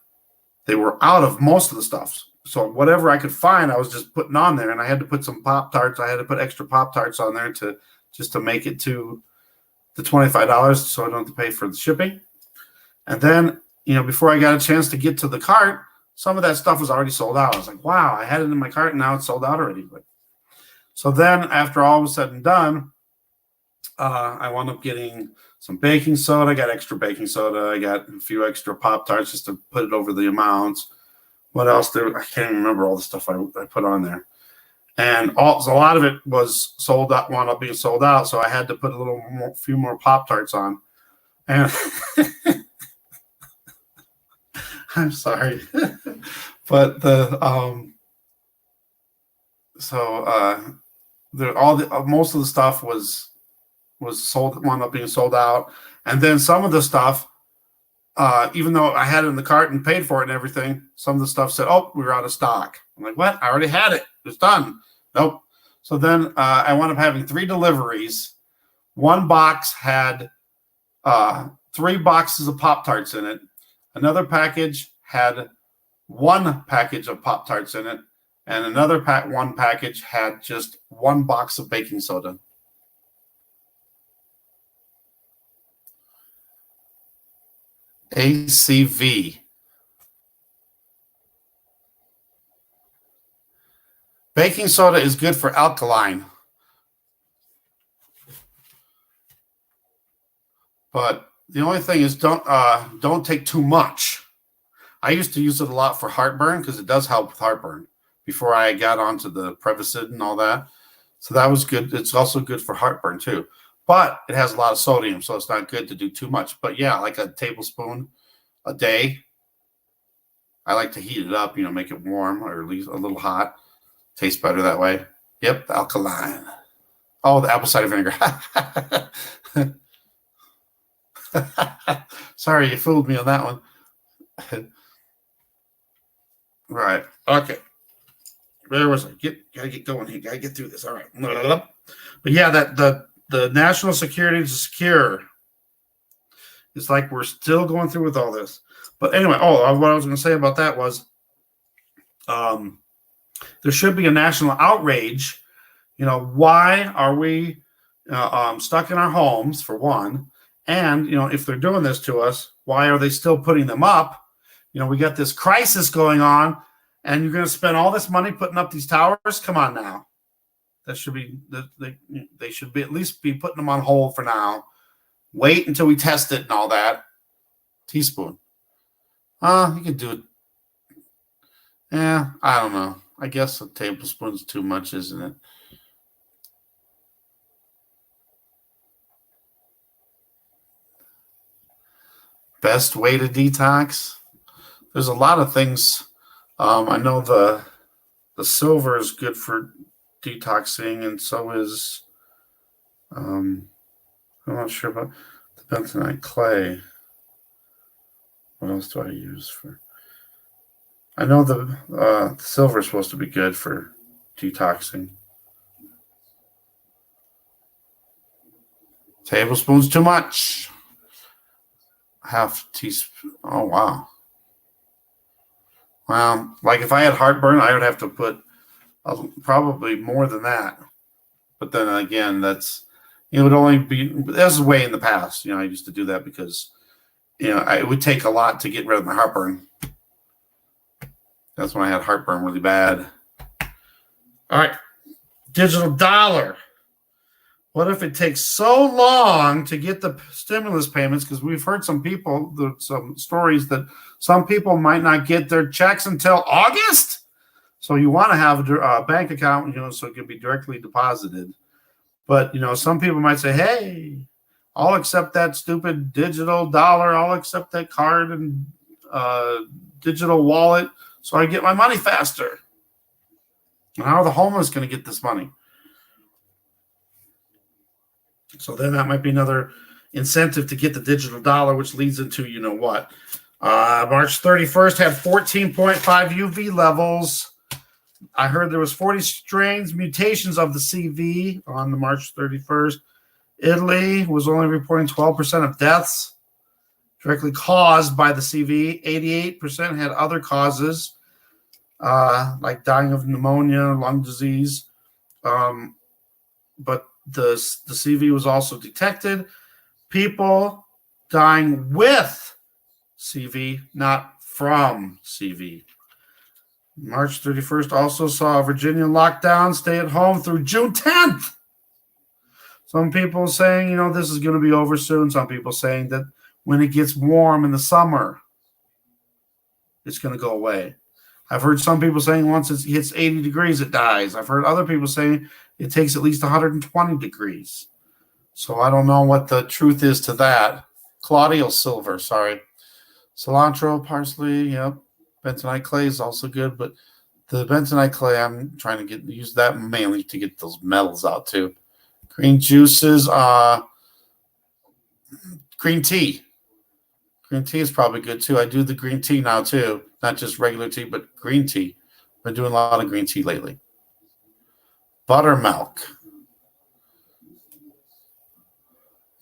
they were out of most of the stuff. So whatever I could find, I was just putting on there. And I had to put some Pop-Tarts. I had to put extra Pop-Tarts on there to make it to the $25 so I don't have to pay for the shipping. And then, before I got a chance to get to the cart, some of that stuff was already sold out. I was like, wow, I had it in my cart and now it's sold out already. So then after all was said and done, I wound up getting some baking soda. I got extra baking soda. I got a few extra Pop-Tarts just to put it over the amounts. What else? I can't even remember all the stuff I put on there. And so a lot of it was sold out, wound up being sold out. So I had to put a few more Pop-Tarts on. And I'm sorry. But most of the stuff was sold, wound up being sold out. And then some of the stuff, even though I had it in the cart and paid for it and everything, some of the stuff said, oh, we were out of stock. I'm like, what? I already had it. It was done. Nope. So then I wound up having 3 deliveries. One box had 3 boxes of Pop-Tarts in it. Another package had 1 package of Pop-Tarts in it. And another one package had just 1 box of baking soda. ACV. Baking soda is good for alkaline. But the only thing is don't take too much. I used to use it a lot for heartburn because it does help with heartburn before I got onto the Prevacid and all that. So that was good. It's also good for heartburn too. But it has a lot of sodium, so it's not good to do too much. But yeah, like a tablespoon a day. I like to heat it up, make it warm or at least a little hot. Tastes better that way. Yep, alkaline. Oh, the apple cider vinegar. Sorry, you fooled me on that one. Right. Okay. Where was I? Gotta get going here. Gotta get through this. All right. But yeah, the national security to secure. It's like we're still going through with all this. But anyway, what I was going to say about that was there should be a national outrage. Why are we stuck in our homes, for one? And, if they're doing this to us, why are they still putting them up? We got this crisis going on, and you're going to spend all this money putting up these towers? Come on now. That should be, they should be at least be putting them on hold for now. Wait until we test it and all that. Teaspoon. You could do it. Yeah, I don't know. I guess a tablespoon's too much, isn't it? Best way to detox? There's a lot of things. I know the silver is good for detoxing, and so is I'm not sure about the bentonite clay. What else do I use for? I know the silver is supposed to be good for detoxing. Tablespoon's too much. Half teaspoon. Oh, wow. Well, like if I had heartburn, I would have to put probably more than that. But then again, it would only be, that was way in the past. I used to do that because, it would take a lot to get rid of my heartburn. That's when I had heartburn really bad. All right. Digital dollar. What if it takes so long to get the stimulus payments? Because we've heard some stories that some people might not get their checks until August. So you want to have a bank account, so it can be directly deposited. But, some people might say, hey, I'll accept that stupid digital dollar. I'll accept that card and digital wallet so I get my money faster. And how are the homeless going to get this money? So then that might be another incentive to get the digital dollar, which leads into what? March 31st had 14.5 UV levels. I heard there was 40 strains, mutations of the CV on the March 31st. Italy was only reporting 12% of deaths directly caused by the CV. 88% had other causes, like dying of pneumonia, lung disease. But the CV was also detected. People dying with CV, not from CV. March 31st also saw Virginia lockdown, stay at home through June 10th. Some people saying, this is going to be over soon. Some people saying that when it gets warm in the summer, it's going to go away. I've heard some people saying once it hits 80 degrees, it dies. I've heard other people saying it takes at least 120 degrees. So I don't know what the truth is to that. Colloidal silver, sorry. Cilantro, parsley, yep. Bentonite clay is also good, but the bentonite clay, I'm trying to use that mainly to get those metals out too. Green juices, green tea. Green tea is probably good too. I do the green tea now too, not just regular tea, but green tea. I've been doing a lot of green tea lately. Buttermilk.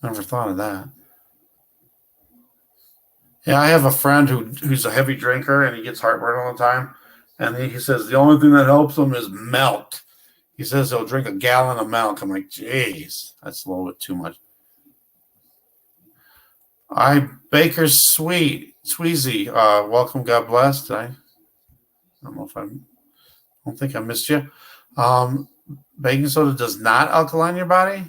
Never thought of that. Yeah, I have a friend who's a heavy drinker and he gets heartburn all the time. And he says the only thing that helps him is milk. He says he'll drink a gallon of milk. I'm like, geez, that's a little bit too much. Baker's Sweezy. Welcome, God bless. I don't think I missed you. Baking soda does not alkaline your body?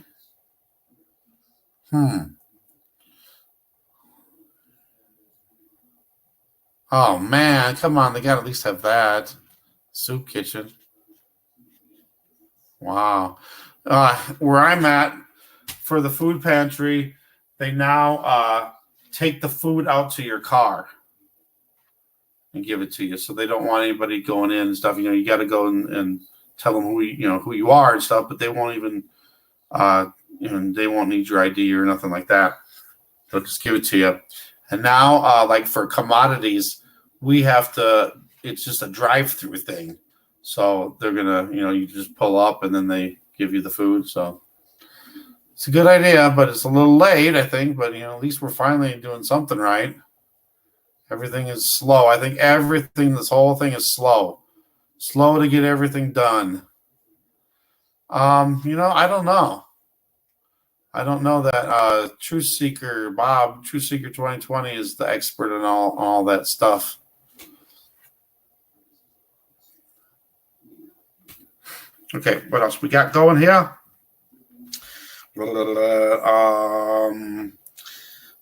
Oh, man. Come on. They got to at least have that. Soup kitchen. Wow. Where I'm at, for the food pantry, they now take the food out to your car and give it to you. So they don't want anybody going in and stuff. You got to go and tell them who you are and stuff, but they won't even they won't need your ID or nothing like that. They'll just give it to you. And now, like for commodities, we have to. It's just a drive-through thing. So they're gonna, you just pull up and then they give you the food. So it's a good idea, but it's a little late, I think. But at least we're finally doing something right. Everything is slow. I think this whole thing is slow. Slow to get everything done. I don't know. I don't know that Truth Seeker, Bob, Truth Seeker 2020 is the expert in all that stuff. Okay, what else we got going here?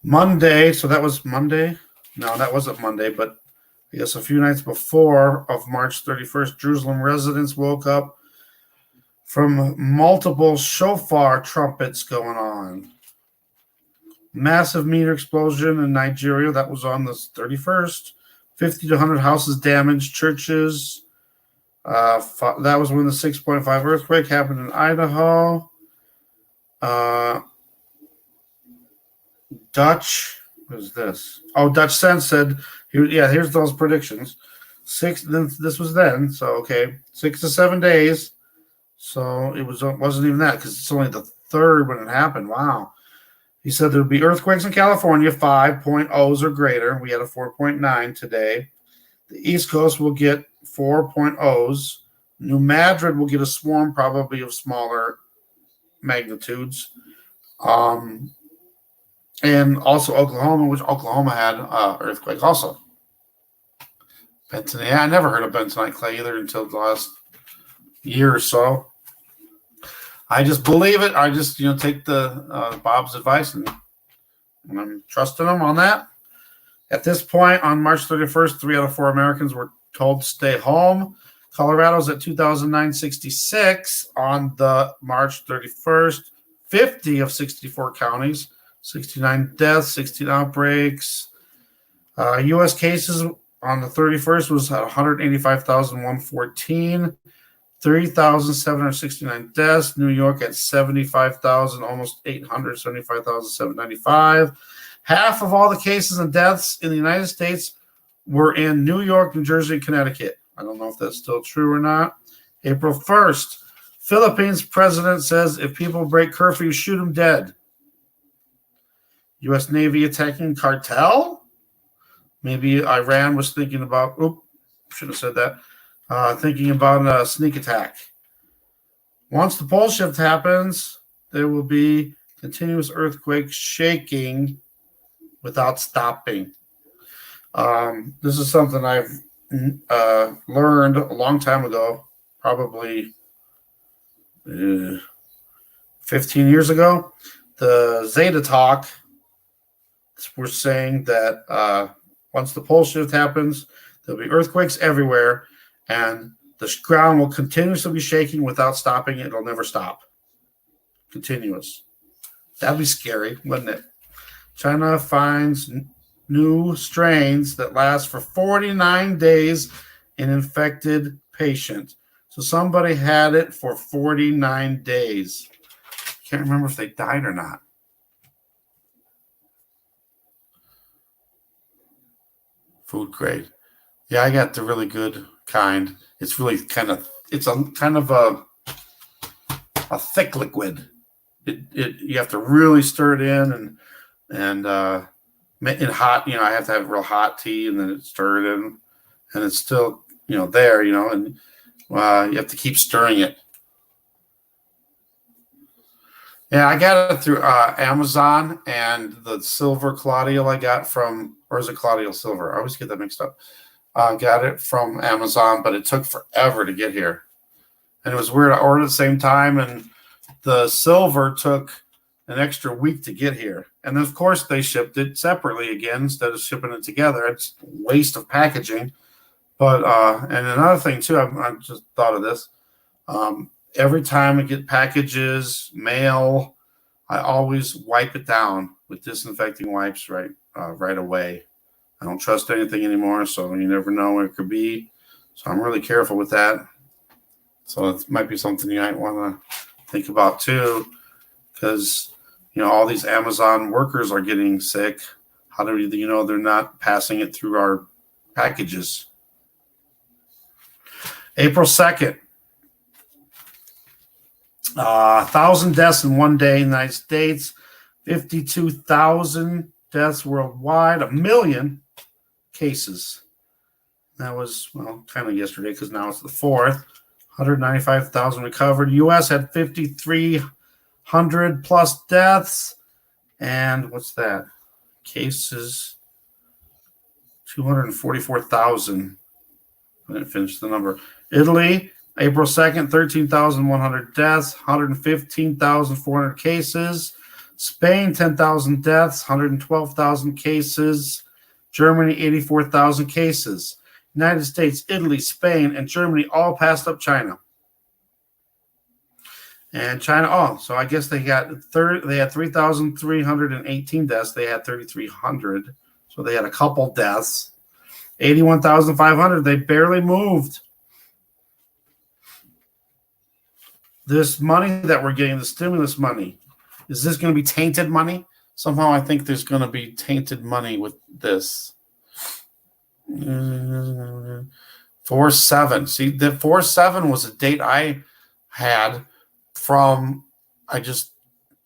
Monday, so that was Monday. No, that wasn't Monday, but I guess a few nights before of March 31st, Jerusalem residents woke up from multiple shofar trumpets going on. Massive meteor explosion in Nigeria. That was on the 31st. 50 to 100 houses damaged, churches. That was when the 6.5 earthquake happened in Idaho. Dutch, what is this? Oh, Dutch Sense said, here's those predictions. This was then, so okay, 6 to 7 days. So it wasn't even that because it's only the 3rd when it happened. Wow. He said there would be earthquakes in California, 5.0s or greater. We had a 4.9 today. The East Coast will get 4.0s. New Madrid will get a swarm, probably of smaller magnitudes. And also Oklahoma, which Oklahoma had earthquake also. Bentonite. I never heard of bentonite clay either until the last year or so. I just believe it. I just take the Bob's advice and I'm trusting him on that. At this point, on March 31st, 3 out of 4 Americans were told to stay home. Colorado's at 2,966 on the March 31st. 50 of 64 counties, 69 deaths, 16 outbreaks. U.S. cases on the 31st was 185,114. 3,769 deaths. New York at 75,000, almost 800, 75,795. Half of all the cases and deaths in the United States were in New York, New Jersey, and Connecticut. I don't know if that's still true or not. April 1st, Philippines president says if people break curfew, shoot them dead. U.S. Navy attacking cartel? Maybe Iran was thinking about, should have said that. Thinking about a sneak attack. Once the pole shift happens, there will be continuous earthquake shaking without stopping. This is something I've learned a long time ago, probably 15 years ago. The Zeta Talk were saying that once the pole shift happens, there'll be earthquakes everywhere. And the ground will continuously be shaking without stopping. It'll never stop. Continuous. That'd be scary, wouldn't it? China finds new strains that last for 49 days in infected patient. So somebody had it for 49 days. Can't remember if they died or not. Food grade. Yeah, I got the really good kind. It's really it's a thick liquid. You have to really stir it in and in hot, I have to have real hot tea and then it's stirred in and it's still, there, and you have to keep stirring it. Yeah, I got it through Amazon, and the silver colloidal I got from, or is it colloidal silver? I always get that mixed up. Got it from Amazon, but it took forever to get here. And it was weird. I ordered at the same time, and the silver took an extra week to get here. And then, of course, they shipped it separately again instead of shipping it together. It's a waste of packaging. But, and another thing, too, I just thought of this. Every time I get packages, mail, I always wipe it down with disinfecting wipes right away. I don't trust anything anymore, so you never know what it could be. So I'm really careful with that. So it might be something you might want to think about too, because all these Amazon workers are getting sick. How do you know they're not passing it through our packages? April 2nd. 1,000 deaths in one day in the United States. 52,000 deaths worldwide. 1 million cases. That was, kind of yesterday because now it's the 4th. 195,000 recovered. U.S. had 5,300 plus deaths. And what's that? Cases, 244,000. I didn't finish the number. Italy, April 2nd, 13,100 deaths, 115,400 cases. Spain, 10,000 deaths, 112,000 cases. Germany, 84,000 cases. United States, Italy, Spain, and Germany all passed up China. And China, so I guess they had 3,318 deaths. They had 3,300. So they had a couple deaths. 81,500. They barely moved. this money that we're getting, the stimulus money, is this going to be tainted money? Somehow I think there's going to be tainted money with this. 4/7. See, the 4/7 was a date I had from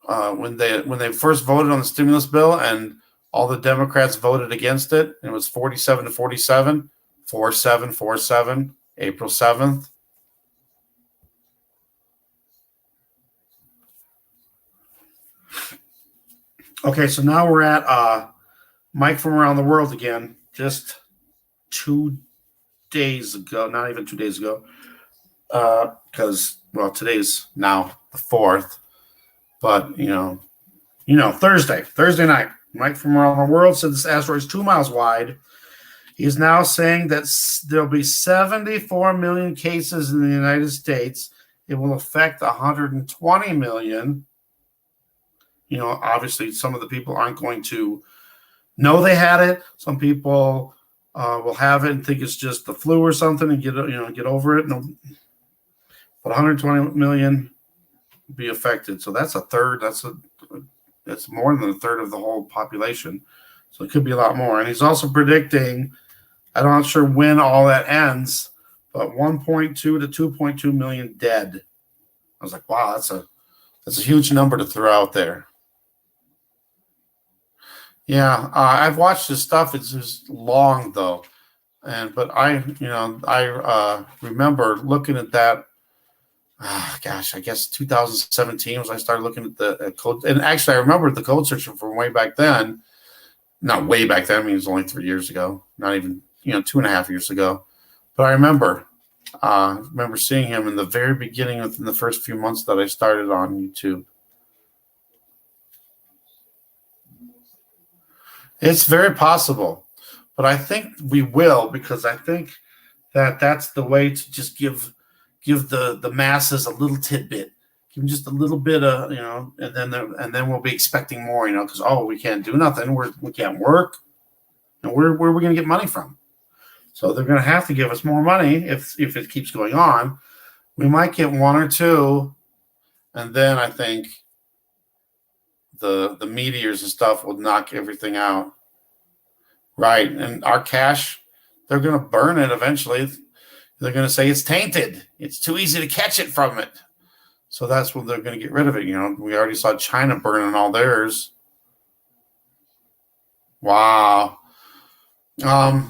when they first voted on the stimulus bill and all the Democrats voted against it, and it was 47 to 47, 4/7, 4/7, April 7th. Okay, so now we're at Mike from around the world again. Just 2 days ago, not even 2 days ago, because today's now the 4th, but Thursday night, Mike from around the world said this asteroid is 2 miles wide. He's now saying that there'll be 74 million cases in the United States. It will affect 120 million. Obviously, some of the people aren't going to know they had it. Some people will have it and think it's just the flu or something and get over it. No, but 120 million be affected. So that's a third. That's more than a third of the whole population. So it could be a lot more. And he's also predicting, I'm not sure when all that ends, but 1.2 to 2.2 million dead. I was like, wow, that's a huge number to throw out there. Yeah, I've watched his stuff. It's just long though, but I remember looking at that. Gosh, I guess 2017 was I started looking at the code. And actually, I remember the code searching from way back then. Not way back then. I mean, it was only 3 years ago. Not even 2.5 years ago. But I remember seeing him in the very beginning, within the first few months that I started on YouTube. It's very possible, but I think we will, because I think that that's the way to just give the masses a little tidbit, give them just a little bit of and then we'll be expecting more, because we can't do nothing, we can't work, and where are we going to get money from? So they're going to have to give us more money if it keeps going on. We might get one or two, and then I think the meteors and stuff will knock everything out. Right. And our cash, they're going to burn it eventually. They're going to say it's tainted. It's too easy to catch it from it. So that's when they're going to get rid of it. We already saw China burning all theirs. Wow. I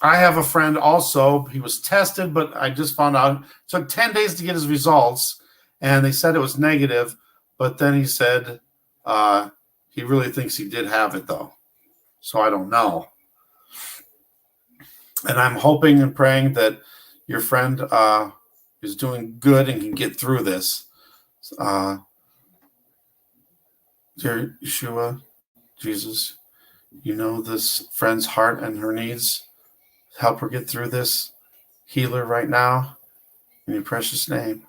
have a friend also. He was tested, but I just found out it took 10 days to get his results, and they said it was negative. But then he said he really thinks he did have it, though. So I don't know. And I'm hoping and praying that your friend is doing good and can get through this. Dear Yeshua, Jesus, you know this friend's heart and her needs. Help her get through this. Heal her right now. In your precious name.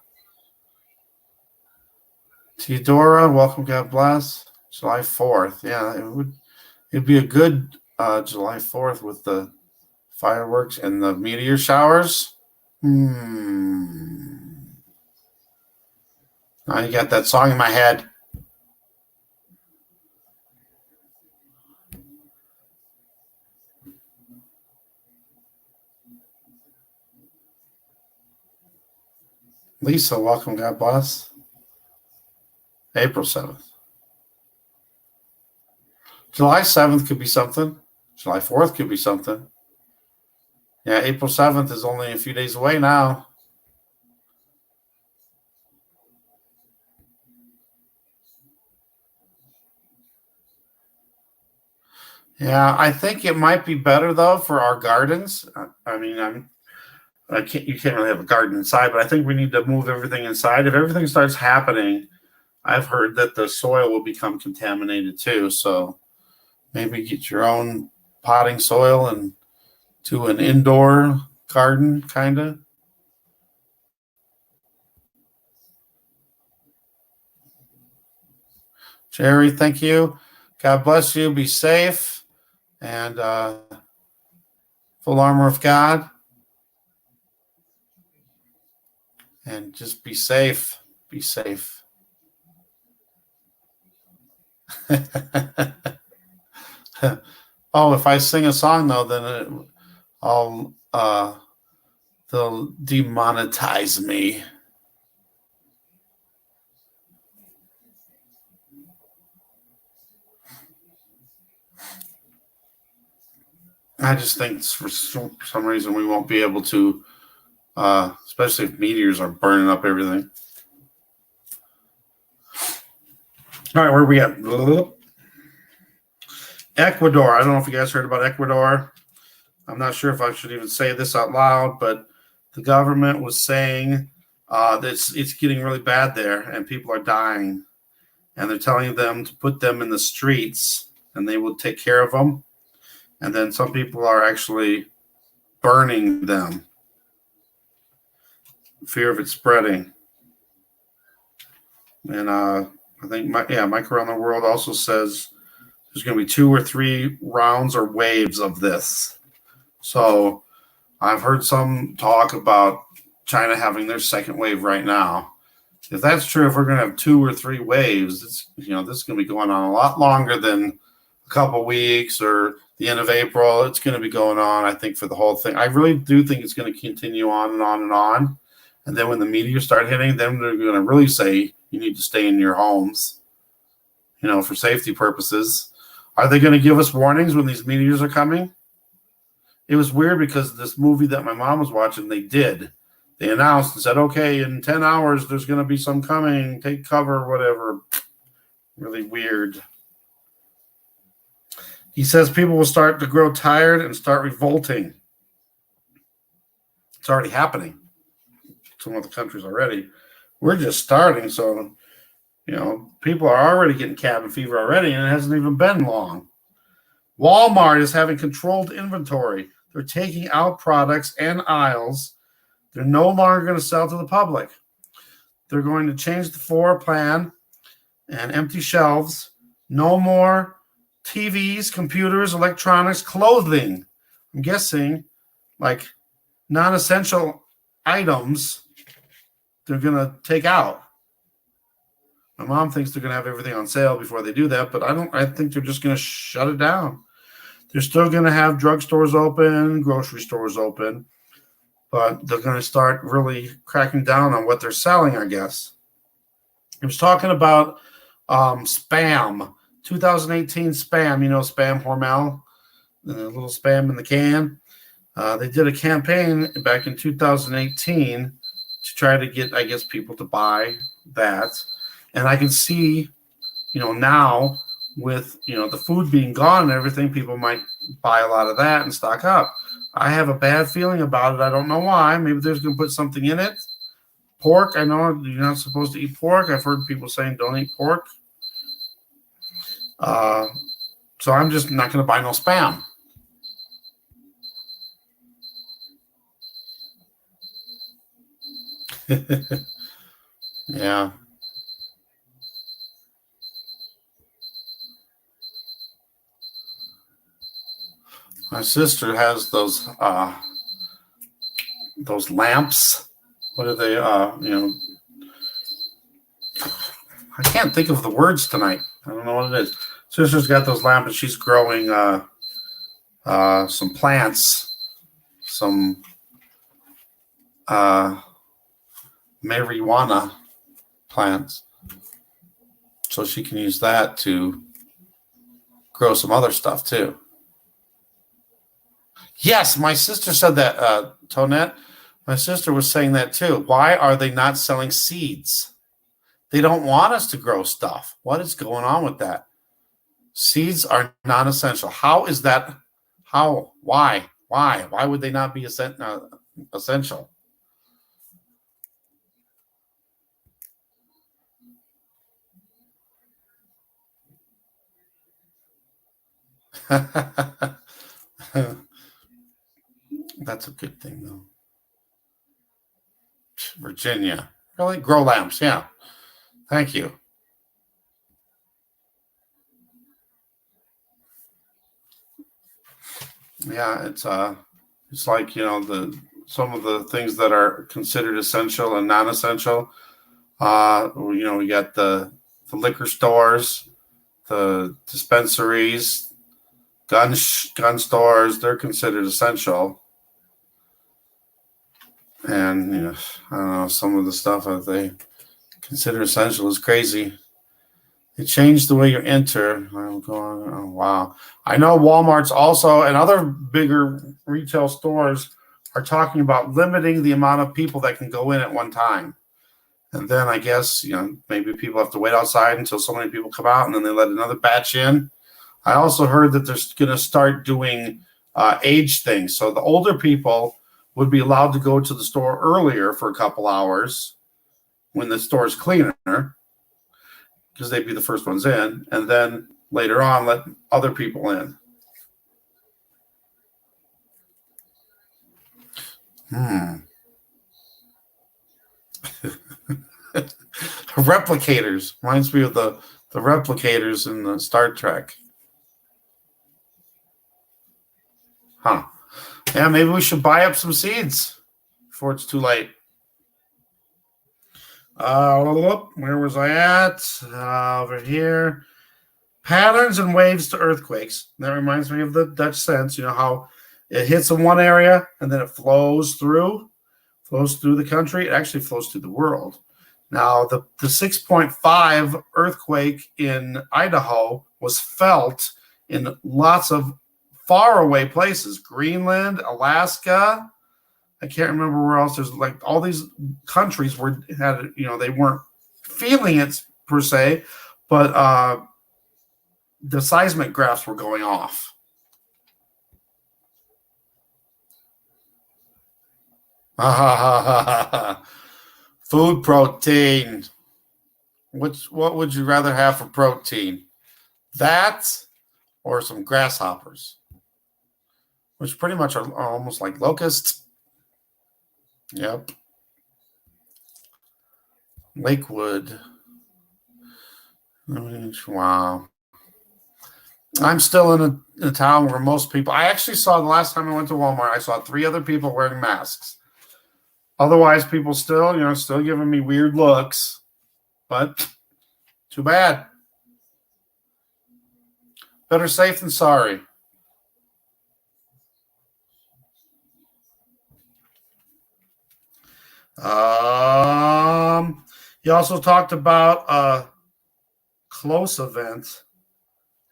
Theodora, welcome. God bless. July 4th. Yeah, it'd be a good July 4th with the fireworks and the meteor showers. Now you got that song in my head. Lisa, welcome. God bless. April 7th. July 7th could be something. July 4th could be something. Yeah, April 7th is only a few days away now. Yeah, I think it might be better, though, for our gardens. I mean, you can't really have a garden inside, but I think we need to move everything inside. If everything starts happening, I've heard that the soil will become contaminated too. So maybe get your own potting soil and do an indoor garden, kind of. Jerry, thank you. God bless you. Be safe. And full armor of God. And just be safe. Be safe. Oh, if I sing a song though, then they'll demonetize me. I just think for some reason we won't be able to, especially if meteors are burning up everything. All right, where are we at? Ecuador. I don't know if you guys heard about Ecuador. I'm not sure if I should even say this out loud, but the government was saying that it's getting really bad there and people are dying. And they're telling them to put them in the streets and they will take care of them. And then some people are actually burning them. Fear of it spreading. And I think, Mike Around the World also says there's going to be 2 or 3 rounds or waves of this. So I've heard some talk about China having their second wave right now. If that's true, if we're going to have 2 or 3 waves, this is going to be going on a lot longer than a couple weeks or the end of April. It's going to be going on, I think, for the whole thing. I really do think it's going to continue on and on and on. And then when the meteors start hitting, then they're going to really say you need to stay in your homes, for safety purposes. Are they going to give us warnings when these meteors are coming? It was weird because this movie that my mom was watching, they announced and said, okay, in 10 hours, there's going to be some coming, take cover, whatever. Really weird. He says people will start to grow tired and start revolting. It's already happening. Some of the countries already. We're just starting, so, people are already getting cabin fever already, and it hasn't even been long. Walmart is having controlled inventory. They're taking out products and aisles. They're no longer going to sell to the public. They're going to change the floor plan and empty shelves. No more TVs, computers, electronics, clothing. I'm guessing like non-essential items they're going to take out. My mom thinks they're going to have everything on sale before they do that, but I think they're just going to shut it down. They're still going to have drugstores open, grocery stores open, but they're going to start really cracking down on what they're selling, I guess. He was talking about spam, 2018 spam, spam Hormel, the little spam in the can. They did a campaign back in 2018 to try to get, I guess, people to buy that. And I can see, now with, the food being gone and everything, people might buy a lot of that and stock up. I have a bad feeling about it. I don't know why. Maybe there's going to put something in it. Pork, I know you're not supposed to eat pork. I've heard people saying don't eat pork. So I'm just not going to buy no spam. Yeah. My sister has those lamps. What are they? I can't think of the words tonight. I don't know what it is. Sister's got those lamps, and she's growing some plants, some marijuana plants, so she can use that to grow some other stuff too. Yes, my sister said that, Tonette. My sister was saying that too. Why are they not selling seeds? They don't want us to grow stuff. What is going on with that? Seeds are non-essential. How is that? How? Why? Why would they not be essential? That's a good thing, though. Virginia. Really? Grow lamps. Yeah. Thank you. Yeah, it's like, the some of the things that are considered essential and non-essential. We got the liquor stores, the dispensaries, gun stores. They're considered essential. And I don't know, some of the stuff that they consider essential is crazy. It changed the way you enter. Oh, wow. I know Walmart's also and other bigger retail stores are talking about limiting the amount of people that can go in at one time. And then I guess, maybe people have to wait outside until so many people come out and then they let another batch in. I also heard that they're going to start doing age things. So the older people would be allowed to go to the store earlier for a couple hours when the store is cleaner, because they'd be the first ones in, and then later on let other people in. Replicators reminds me of the replicators in the Star Trek. Huh. Yeah, maybe we should buy up some seeds before it's too late. Where was I at? Over here. Patterns and waves to earthquakes. That reminds me of the Dutch sense. You know how it hits in one area and then it flows through the country. It actually flows through the world. Now, the 6.5 earthquake in Idaho was felt in lots of faraway places. Greenland, Alaska. I can't remember where else. There's like all these countries they weren't feeling it per se, but the seismic graphs were going off. Food protein. What would you rather have for protein? That or some grasshoppers, which pretty much are almost like locusts. Yep. Lakewood. Wow. I'm still in a town where most people. I actually saw the last time I went to Walmart, I saw 3 other people wearing masks. Otherwise, people still giving me weird looks. But too bad. Better safe than sorry. He also talked about a close event,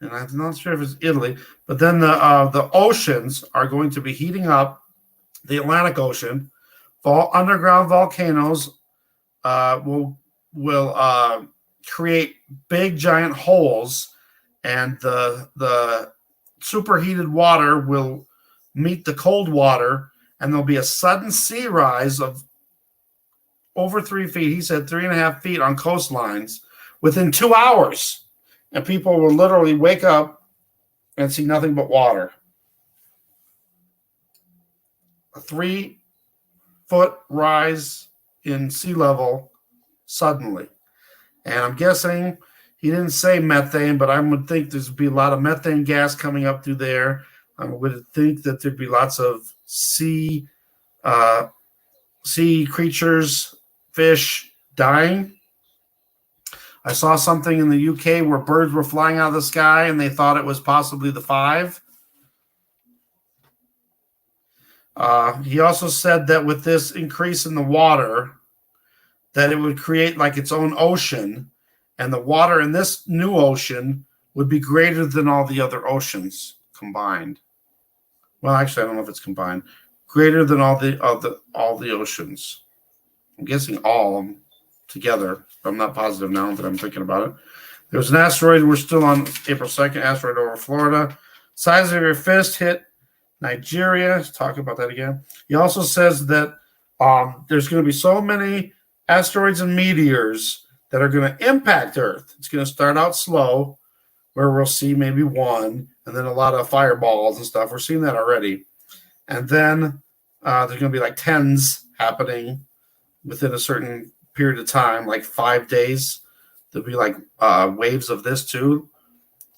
and I'm not sure if it's Italy, but then the oceans are going to be heating up. The Atlantic Ocean, underground volcanoes will create big giant holes, and the superheated water will meet the cold water, and there'll be a sudden sea rise of over 3 feet. He said 3.5 feet on coastlines within 2 hours, and people will literally wake up and see nothing but water. A 3-foot rise in sea level suddenly. And I'm guessing he didn't say methane, but I would think there'd be a lot of methane gas coming up through there. I would think that there'd be lots of sea creatures, fish dying. I saw something in the UK where birds were flying out of the sky and they thought it was possibly the 5. He also said that with this increase in the water, that it would create like its own ocean, and the water in this new ocean would be greater than all the other oceans combined. Well, actually, I don't know if it's combined. Greater than all the oceans. I'm guessing all together. I'm not positive now that I'm thinking about it. There was an asteroid. We're still on April 2nd. Asteroid over Florida. Size of your fist hit Nigeria. Let's talk about that again. He also says that there's going to be so many asteroids and meteors that are going to impact Earth. It's going to start out slow, where we'll see maybe one, and then a lot of fireballs and stuff. We're seeing that already. And then there's going to be like tens happening within a certain period of time, like 5 days. There'll be like waves of this too,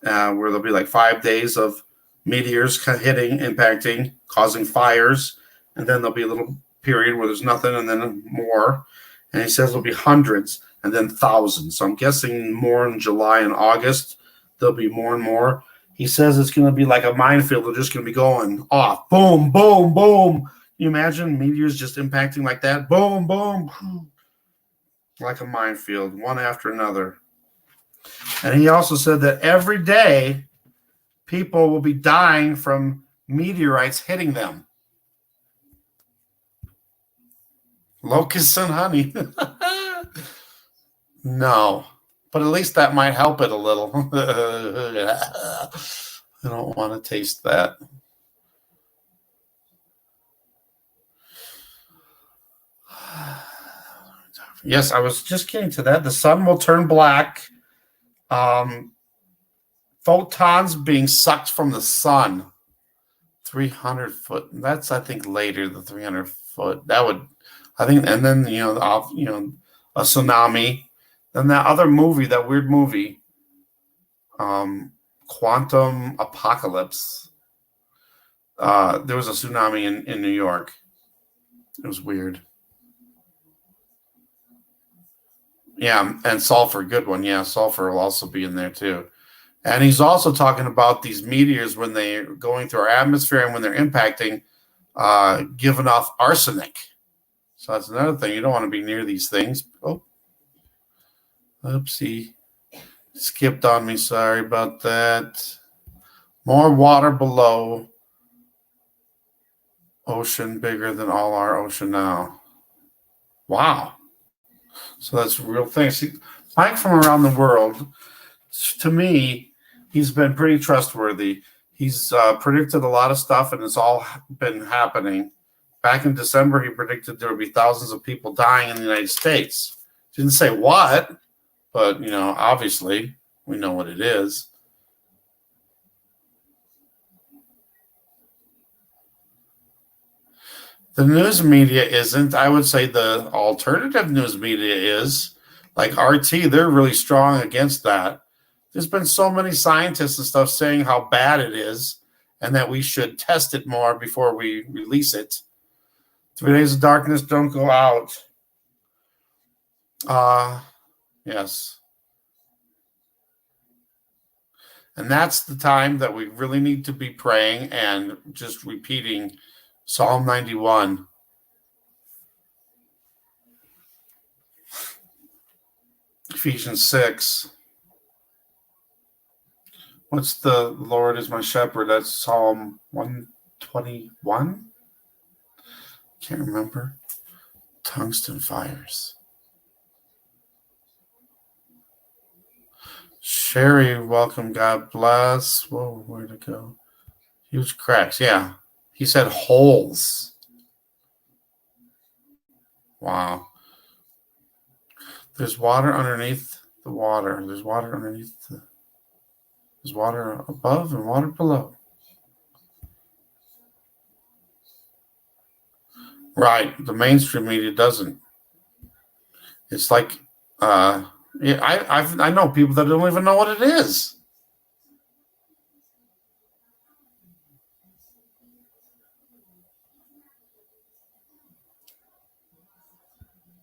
where there'll be like 5 days of meteors hitting, impacting, causing fires, and then there'll be little period where there's nothing and then more. And he says there'll be hundreds and then thousands. So I'm guessing more in July and August. There'll be more and more. He says it's going to be like a minefield. They're just going to be going off. Boom, boom, boom. Can you imagine meteors just impacting like that? Boom, boom. Like a minefield, one after another. And he also said that every day people will be dying from meteorites hitting them. Locusts and honey. No, but at least that might help it a little. I don't want to taste that. Yes, I was just getting to that. The sun will turn black. Photons being sucked from the sun. 300 foot. That's, I think, later, the 300 foot. That would, I think, and then, a tsunami. Then that other movie, that weird movie, Quantum Apocalypse. There was a tsunami in New York. It was weird. Yeah, and sulfur, good one. Yeah, sulfur will also be in there too. And he's also talking about these meteors when they're going through our atmosphere and when they're impacting, giving off arsenic. So that's another thing. You don't want to be near these things. Oh, oopsie. Skipped on me. Sorry about that. More water below. Ocean bigger than all our ocean now. Wow. So that's a real thing. See, Mike from around the world, to me, he's been pretty trustworthy. He's predicted a lot of stuff, and it's all been happening. Back in December, he predicted there would be thousands of people dying in the United States. Didn't say what, but, obviously, we know what it is. The news media isn't. I would say the alternative news media is. Like RT, they're really strong against that. There's been so many scientists and stuff saying how bad it is and that we should test it more before we release it. 3 days of darkness, don't go out. Yes. And that's the time that we really need to be praying and just repeating Psalm 91. Ephesians 6. What's the Lord is my shepherd? That's Psalm 121? Can't remember. Tungsten fires. Sherry, welcome. God bless. Whoa, where'd it go? Huge cracks. Yeah. He said holes. Wow. There's water underneath the water. There's water underneath the... There's water above and water below. Right. The mainstream media doesn't. It's like... I know people that don't even know what it is.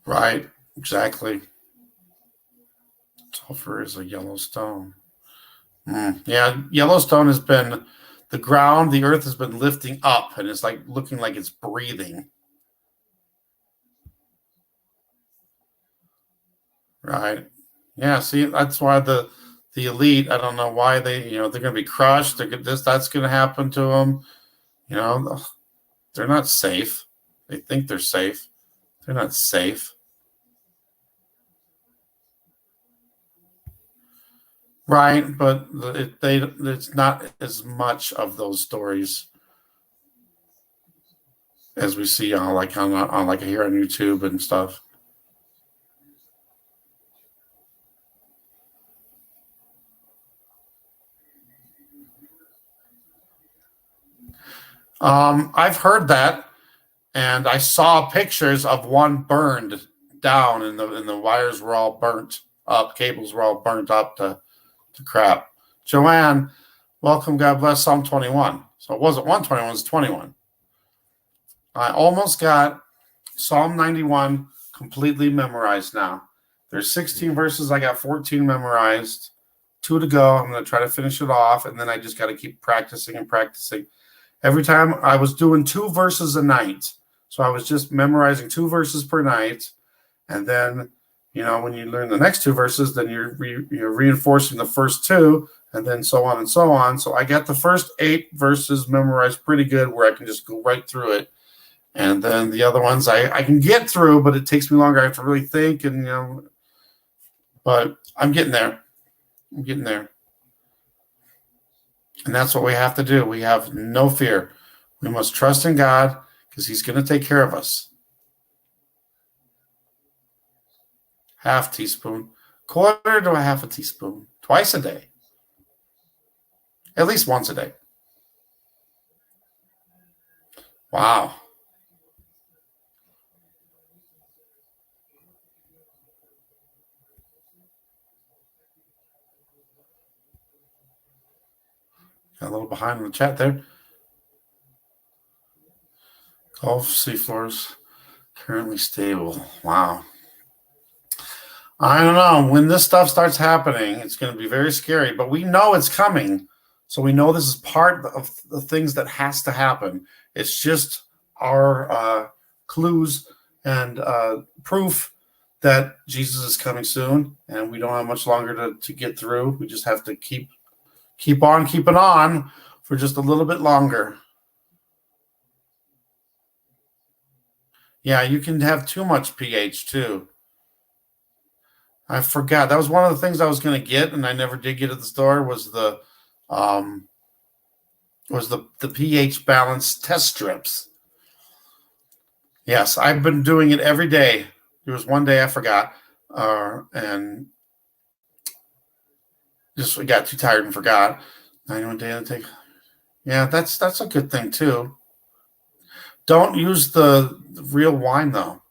Right, exactly. Sulfur is a Yellowstone. Yeah, Yellowstone has been the ground, the earth has been lifting up, and it's like looking like it's breathing. Right. Yeah, see, that's why the elite, I don't know why they're going to be crushed. That's going to happen to them. They're not safe. They think they're safe. They're not safe. Right, but it's not as much of those stories as we see on like here on YouTube and stuff. I've heard that, and I saw pictures of one burned down, and the wires were all burnt up, cables were all burnt up to crap. Joanne, welcome. God bless. Psalm 21. So it wasn't 121, it was 21. I almost got Psalm 91 completely memorized now. There's 16 verses. I got 14 memorized. 2 to go. I'm going to try to finish it off, and then I just got to keep practicing and practicing. Every time I was doing 2 verses a night. So I was just memorizing 2 verses per night. And then, when you learn the next 2 verses, then you're reinforcing the first 2, and then so on and so on. So I got the first 8 verses memorized pretty good, where I can just go right through it. And then the other ones I can get through, but it takes me longer. I have to really think, but I'm getting there. And that's what we have to do. We have no fear. We must trust in God, because he's going to take care of us. Half teaspoon. Quarter to a half a teaspoon. Twice a day. At least once a day. Wow. Got a little behind in the chat there. Gulf seafloors currently stable. Wow. I don't know. When this stuff starts happening, it's going to be very scary, but we know it's coming. So we know this is part of the things that has to happen. It's just our clues and proof that Jesus is coming soon, and we don't have much longer to get through. We just have to keep on keeping on for just a little bit longer. Yeah, you can have too much pH too. I forgot. That was one of the things I was going to get, and I never did get at the store, was the pH balance test strips. Yes, I've been doing it every day. There was one day I forgot, and just got too tired and forgot. 91 day to take. Yeah, that's a good thing too. Don't use the real wine though.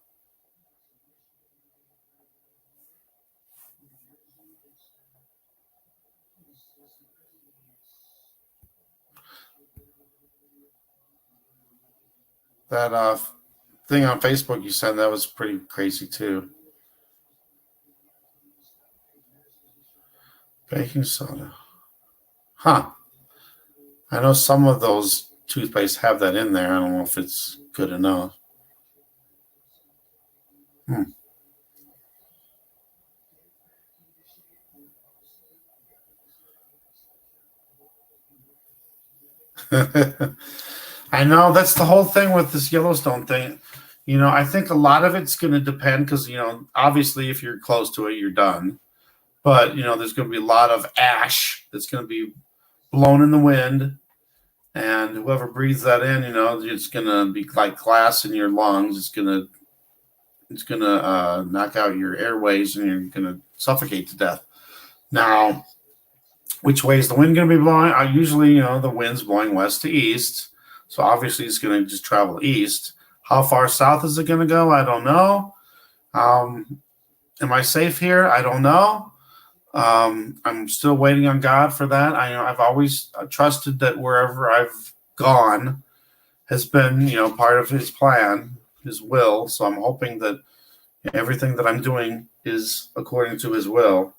That thing on Facebook you sent, that was pretty crazy too. Baking soda. Huh. I know some of those toothpastes have that in there. I don't know if it's good enough. I know, that's the whole thing with this Yellowstone thing. I think a lot of it's going to depend, because, obviously if you're close to it, you're done. But, there's going to be a lot of ash that's going to be blown in the wind. And whoever breathes that in, it's going to be like glass in your lungs. It's going to knock out your airways, and you're going to suffocate to death. Now, which way is the wind going to be blowing? Usually, the wind's blowing west to east. So obviously it's going to just travel east. How far south is it going to go? I don't know. Am I safe here? I don't know. I'm still waiting on God for that. I've always trusted that wherever I've gone has been, part of his plan, his will. So I'm hoping that everything that I'm doing is according to his will.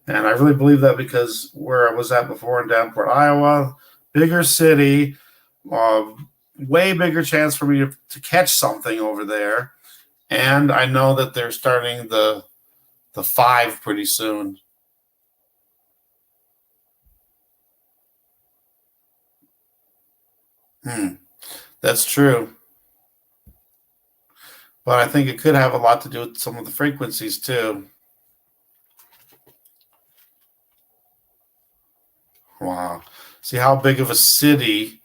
And I really believe that, because where I was at before in Davenport, Iowa, bigger city, way bigger chance for me to catch something over there. And I know that they're starting the 5 pretty soon. That's true. But I think it could have a lot to do with some of the frequencies too. Wow. See how big of a city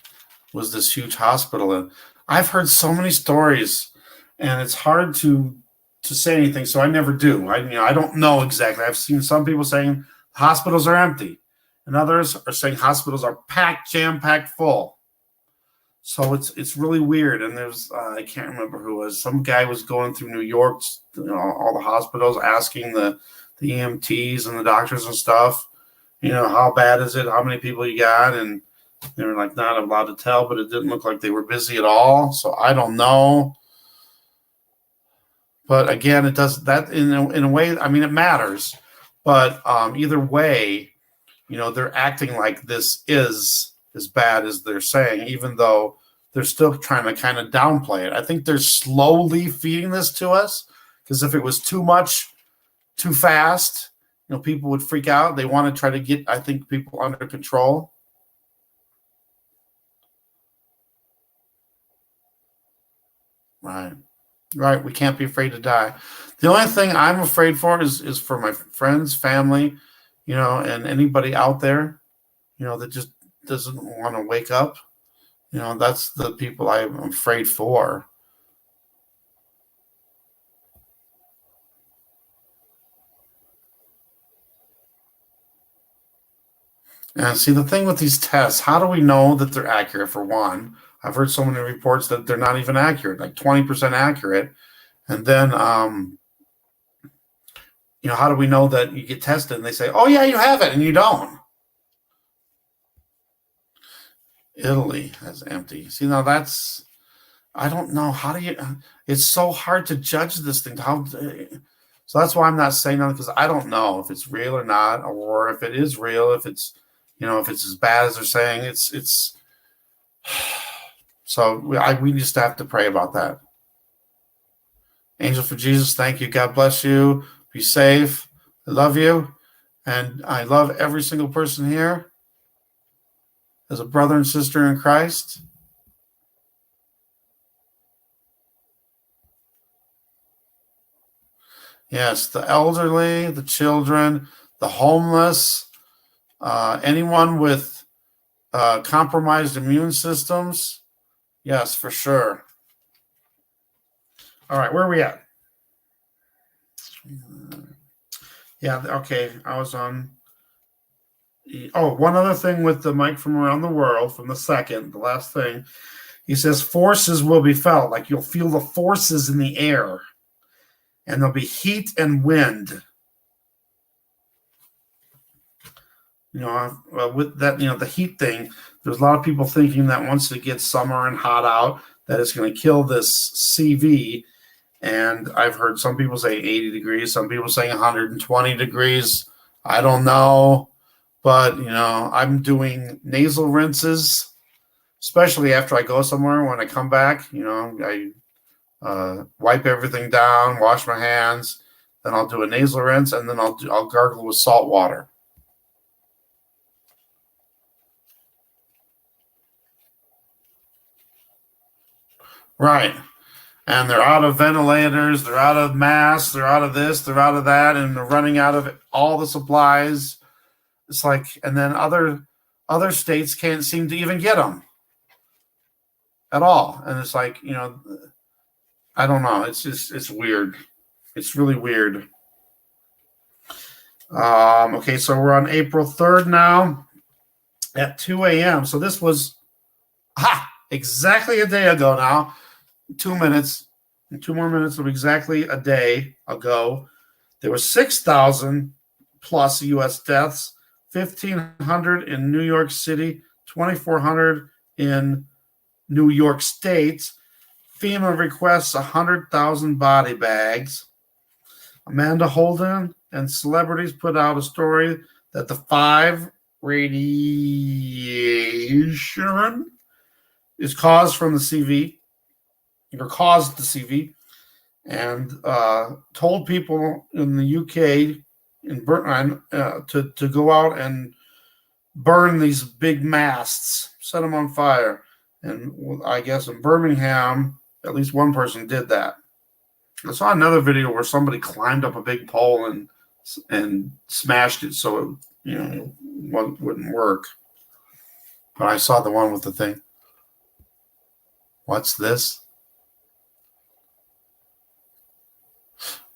was this huge hospital in? I've heard so many stories, and it's hard to say anything, so I never do. I don't know exactly. I've seen some people saying hospitals are empty, and others are saying hospitals are packed, jam-packed full. So it's really weird. And there's I can't remember who it was. Some guy was going through New York, all the hospitals, asking the EMTs and the doctors and stuff, how bad is it? How many people you got? And they were like, not allowed to tell, but it didn't look like they were busy at all. So I don't know. But again, it does that in a way. I mean, it matters, but either way, they're acting like this is as bad as they're saying, even though they're still trying to kind of downplay it. I think they're slowly feeding this to us, because if it was too much, too fast, people would freak out. They want to try to get, I think, people under control. Right. Right. We can't be afraid to die. The only thing I'm afraid for is for my friends, family, and anybody out there, that just doesn't want to wake up. That's the people I'm afraid for. And see, the thing with these tests, how do we know that they're accurate? For one, I've heard so many reports that they're not even accurate, like 20% accurate. And then, how do we know that you get tested and they say, oh, yeah, you have it, and you don't? Italy has empty. See, now that's, I don't know. How do you, it's so hard to judge this thing. So that's why I'm not saying nothing, because I don't know if it's real or not, or if it is real, if it's, if it's as bad as they're saying. It's so we just have to pray about that. Angel for Jesus, thank you. God bless you. Be safe. I love you. And I love every single person here as a brother and sister in Christ. Yes, the elderly, the children, the homeless, anyone with compromised immune systems. Yes, for sure. All right, where are we at? Yeah, okay. I was on. Oh, one other thing with the Mike from around the world, from the last thing. He says forces will be felt. Like you'll feel the forces in the air, and there'll be heat and wind. With that, the heat thing, there's a lot of people thinking that once it gets summer and hot out, that it's going to kill this CV. And I've heard some people say 80 degrees, some people saying 120 degrees. I don't know. But, I'm doing nasal rinses, especially after I go somewhere. When I come back, I wipe everything down, wash my hands, then I'll do a nasal rinse, and then I'll gargle with salt water. Right. And they're out of ventilators, they're out of masks, they're out of this, they're out of that, and they're running out of all the supplies. It's like, and then other states can't seem to even get them at all. And it's like, I don't know. It's weird. It's really weird. Okay, so we're on April 3rd now at 2 a.m. So this was exactly a day ago now. 2 minutes. 2 more minutes of exactly a day ago. There were 6,000 plus U.S. deaths, 1,500 in New York City, 2,400 in New York State. FEMA requests 100,000 body bags. Amanda Holden and celebrities put out a story that the 5 radiation is caused from the CV, or caused the CV, and told people in the UK to go out and burn these big masts, set them on fire. And I guess in Birmingham, at least one person did that. I saw another video where somebody climbed up a big pole and smashed it so it wouldn't work. But I saw the one with the thing. What's this?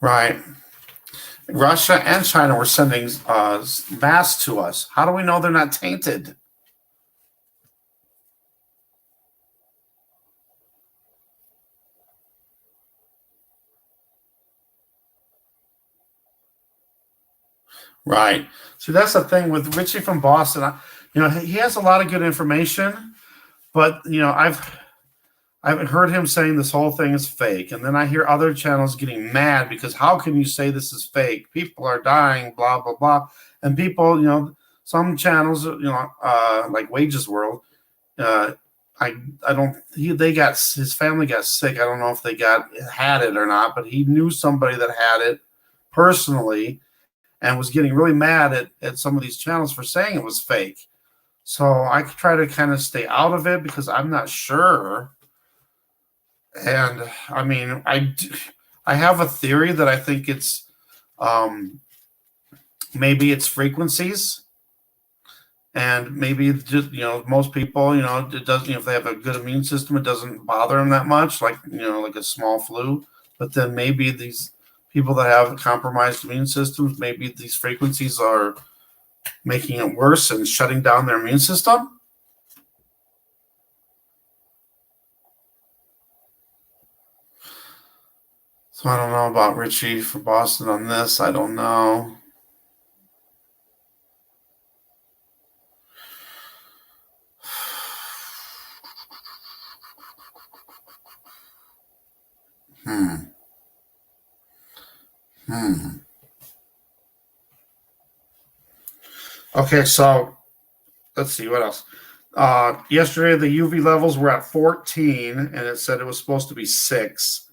Right. Russia and China were sending masks to us. How do we know they're not tainted? Right. So that's the thing with Richie from Boston. He has a lot of good information, but I've I've heard him saying this whole thing is fake, and then I hear other channels getting mad because how can you say this is fake? People are dying, blah blah blah, and people, some channels, like Wages World, uh, I don't. They got his family got sick. I don't know if they had it or not, but he knew somebody that had it personally, and was getting really mad at some of these channels for saying it was fake. So I try to kind of stay out of it because I'm not sure. And I mean, I have a theory that I think it's maybe it's frequencies, and maybe just most people, it doesn't, if they have a good immune system, it doesn't bother them that much, like like a small flu. But then maybe these people that have compromised immune systems, maybe these frequencies are making it worse and shutting down their immune system. So I don't know about Richie from Boston on this. I don't know. Okay, so let's see what else. Yesterday, the UV levels were at 14, and it said it was supposed to be 6.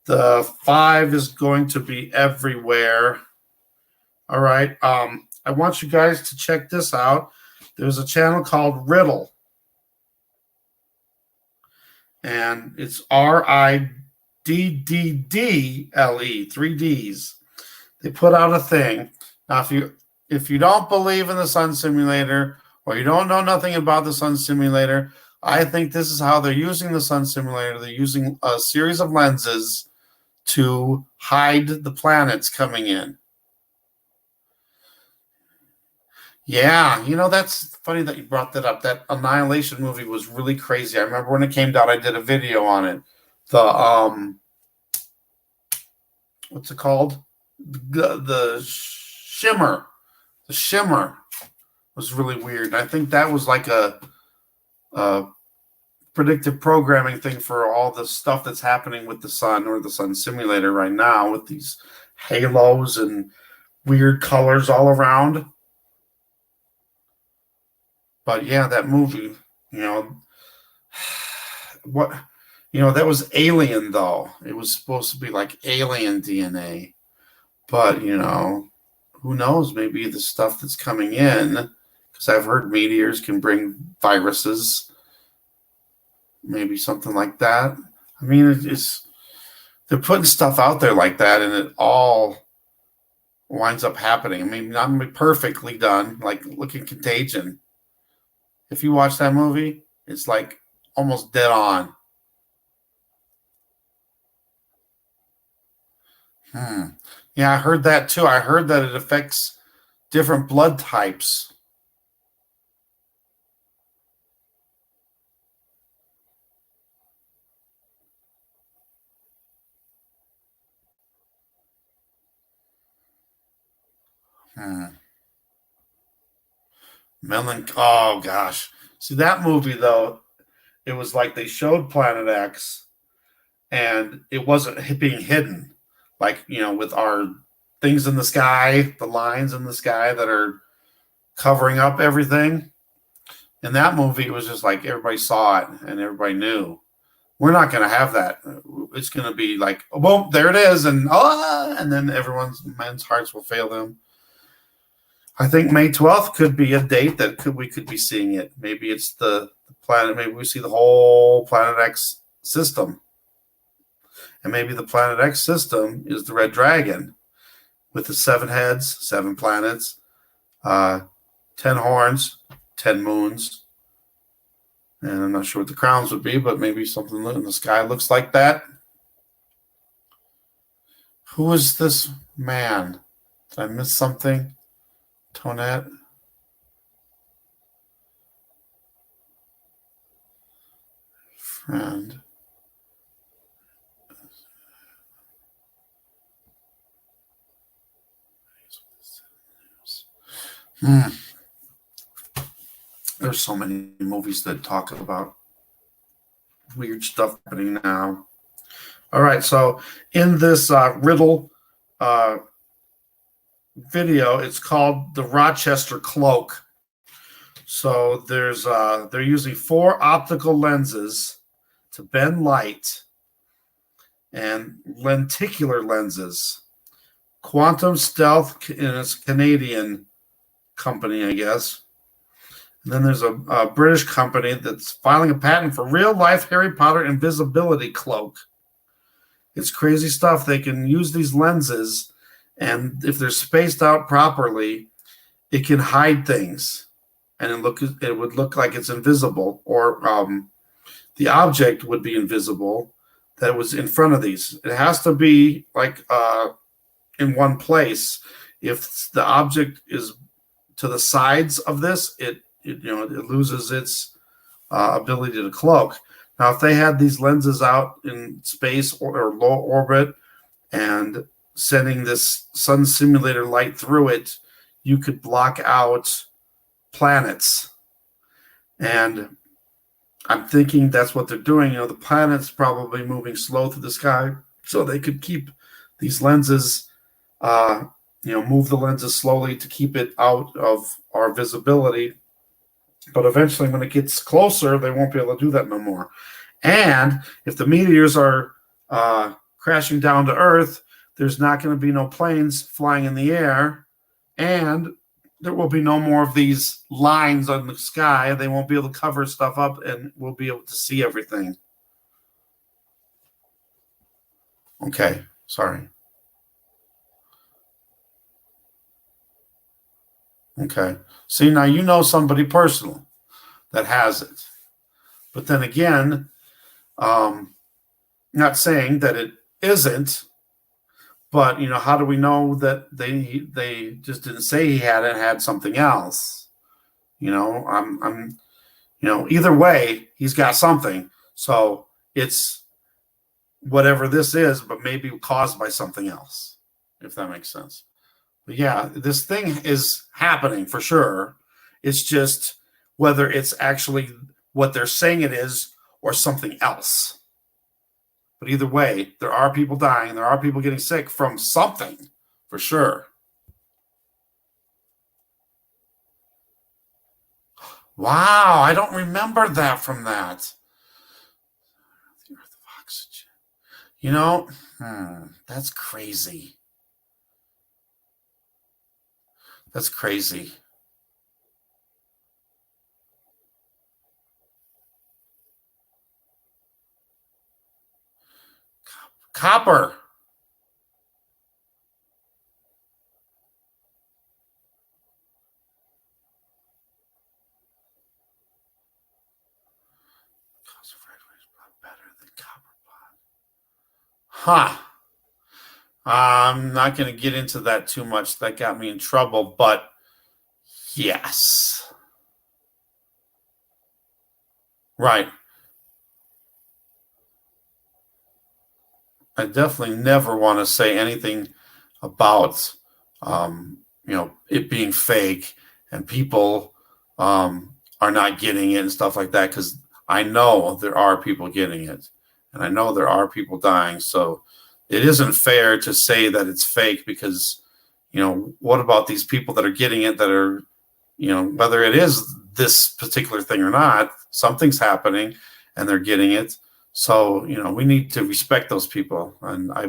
The 5 is going to be everywhere. All right. I want you guys to check this out. There's a channel called Riddle, and it's RIDDDLE, 3 Ds. They put out a thing. Now, if you don't believe in the sun simulator, or you don't know nothing about the sun simulator, I think this is how they're using the sun simulator. They're using a series of lenses to hide the planets coming in. Yeah, that's funny that you brought that up. That Annihilation movie was really crazy. I remember when it came out, I did a video on it. The what's it called? The shimmer. The shimmer was really weird. I think that was like a predictive programming thing for all the stuff that's happening with the sun, or the sun simulator right now, with these halos and weird colors all around. But yeah, that movie, what, that was alien though. It was supposed to be like alien DNA. But, who knows? Maybe the stuff that's coming in, because I've heard meteors can bring viruses, maybe something like that. I mean, they're putting stuff out there like that, and it all winds up happening. I mean, not perfectly done. Like, look at Contagion. If you watch that movie, it's like almost dead on. Yeah, I heard that too. I heard that it affects different blood types. Oh gosh. See, that movie though, it was like they showed Planet X, and it wasn't being hidden, like with our things in the sky, the lines in the sky that are covering up everything. In that movie, it was just like everybody saw it and everybody knew. We're not going to have that. It's going to be like, oh, boom, there it is, and then men's hearts will fail them. I think May 12th could be a date that we could be seeing it. Maybe it's the planet. Maybe we see the whole Planet X system. And maybe the Planet X system is the Red Dragon with the 7 heads, 7 planets, 10 horns, 10 moons. And I'm not sure what the crowns would be, but maybe something in the sky looks like that. Who is this man? Did I miss something? Tonette? Friend. There's so many movies that talk about weird stuff happening now. All right, so in this riddle video, it's called the Rochester Cloak. So they're using 4 optical lenses to bend light and lenticular lenses. Quantum Stealth, and it's a Canadian company, I guess. And then there's a British company that's filing a patent for real-life Harry Potter invisibility cloak. It's crazy stuff. They can use these lenses, and if they're spaced out properly, it can hide things, and it would look like it's invisible, or the object would be invisible that was in front of these. It has to be like in one place. If the object is to the sides of this, it loses its ability to cloak. Now, if they had these lenses out in space or low orbit and sending this sun simulator light through it, you could block out planets. And I'm thinking that's what they're doing. The planets probably moving slow through the sky, so they could keep these lenses, move the lenses slowly to keep it out of our visibility. But eventually, when it gets closer, they won't be able to do that no more. And if the meteors are crashing down to Earth, there's not going to be no planes flying in the air, and there will be no more of these lines on the sky. They won't be able to cover stuff up, and we'll be able to see everything. Okay, sorry. Okay. See, now you know somebody personal that has it. But then again, not saying that it isn't, but how do we know that they just didn't say he had it, had something else? I'm either way, he's got something. So it's whatever this is, but maybe caused by something else, if that makes sense. But yeah, this thing is happening for sure. It's just whether it's actually what they're saying it is or something else. But either way, there are people dying. There are people getting sick from something, for sure. Wow, I don't remember that from that. The Earth of oxygen. That's crazy. That's crazy. Copper. Better than copper pot. Huh. I'm not going to get into that too much. That got me in trouble, but yes. Right. I definitely never want to say anything about, it being fake and people are not getting it and stuff like that, because I know there are people getting it and I know there are people dying. So it isn't fair to say that it's fake, because, what about these people that are getting it, that are, whether it is this particular thing or not, something's happening and they're getting it. So, we need to respect those people. And I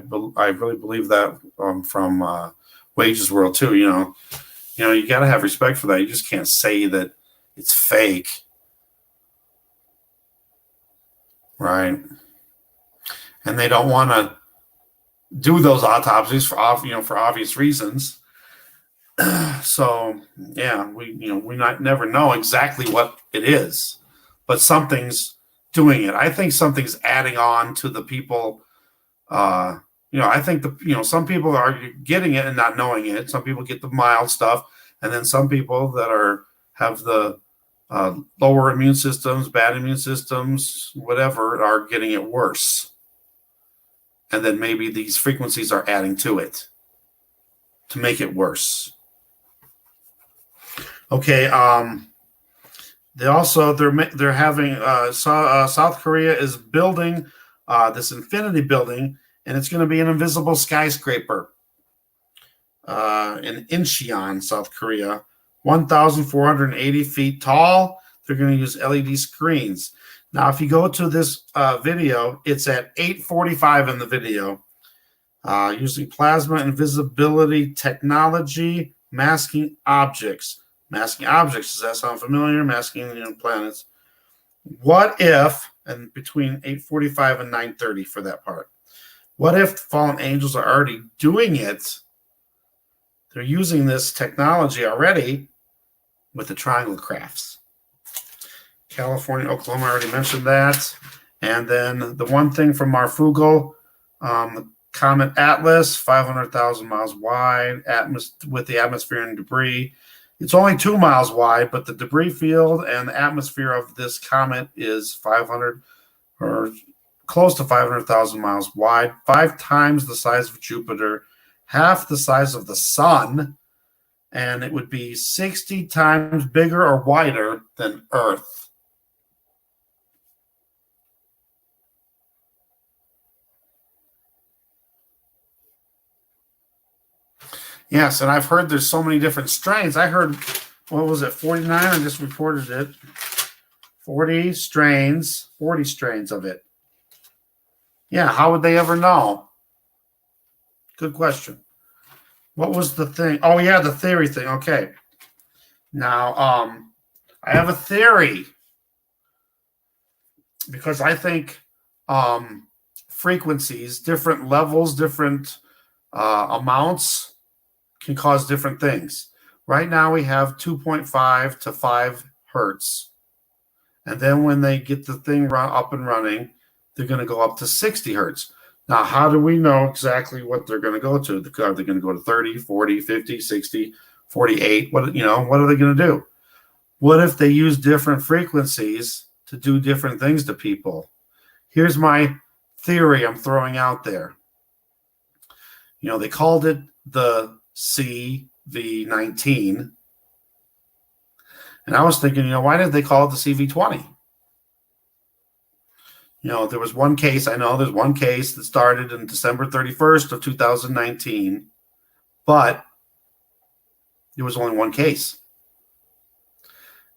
really believe that from Wages World too. You got to have respect for that. You just can't say that it's fake. Right. And they don't want to do those autopsies for obvious reasons. So yeah, we never know exactly what it is, but something's doing it. I think something's adding on to the people. I think some people are getting it and not knowing it. Some people get the mild stuff, and then some people that have the lower immune systems, bad immune systems, whatever, are getting it worse. And then maybe these frequencies are adding to it to make it worse. Okay. They're having South Korea is building this infinity building, and it's going to be an invisible skyscraper in Incheon, South Korea, 1,480 feet tall. They're going to use LED screens. Now, if you go to this video, it's at 8:45 in the video, using plasma invisibility technology, masking objects. Masking objects, does that sound familiar? Masking planets. What if, and between 8:45 and 9:30 for that part, what if fallen angels are already doing it? They're using this technology already with the triangle crafts. California, Oklahoma, I already mentioned that. And then the one thing from Marfugo, the Comet Atlas, 500,000 miles wide, with the atmosphere and debris. It's only 2 miles wide, but the debris field and the atmosphere of this comet is 500 or close to 500,000 miles wide, 5 times the size of Jupiter, half the size of the sun, and it would be 60 times bigger or wider than Earth. Yes, and I've heard there's so many different strains. I heard, what was it, 49? I just reported it. 40 strains of it. Yeah, how would they ever know? Good question. What was the thing? Oh, yeah, the theory thing. Okay. Now, I have a theory because I think frequencies, different levels, different amounts can cause different things. Right now we have 2.5 to 5 hertz. And then when they get the thing up and running, they're going to go up to 60 hertz. Now, how do we know exactly what they're going to go to? Are they going to go to 30, 40, 50, 60, 48? What are they going to do? What if they use different frequencies to do different things to people? Here's my theory I'm throwing out there. They called it the CV19. And I was thinking, why did they call it the CV20? There was one case, I know there's one case that started in December 31st of 2019, but there was only one case.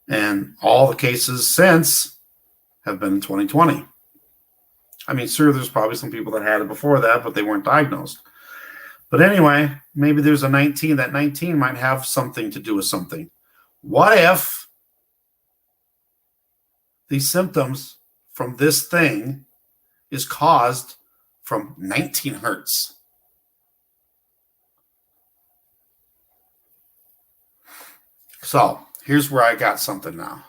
And all the cases since have been in 2020. I mean, sure, there's probably some people that had it before that, but they weren't diagnosed. But anyway, maybe there's a 19. That 19 might have something to do with something. What if these symptoms from this thing is caused from 19 hertz? So here's where I got something now.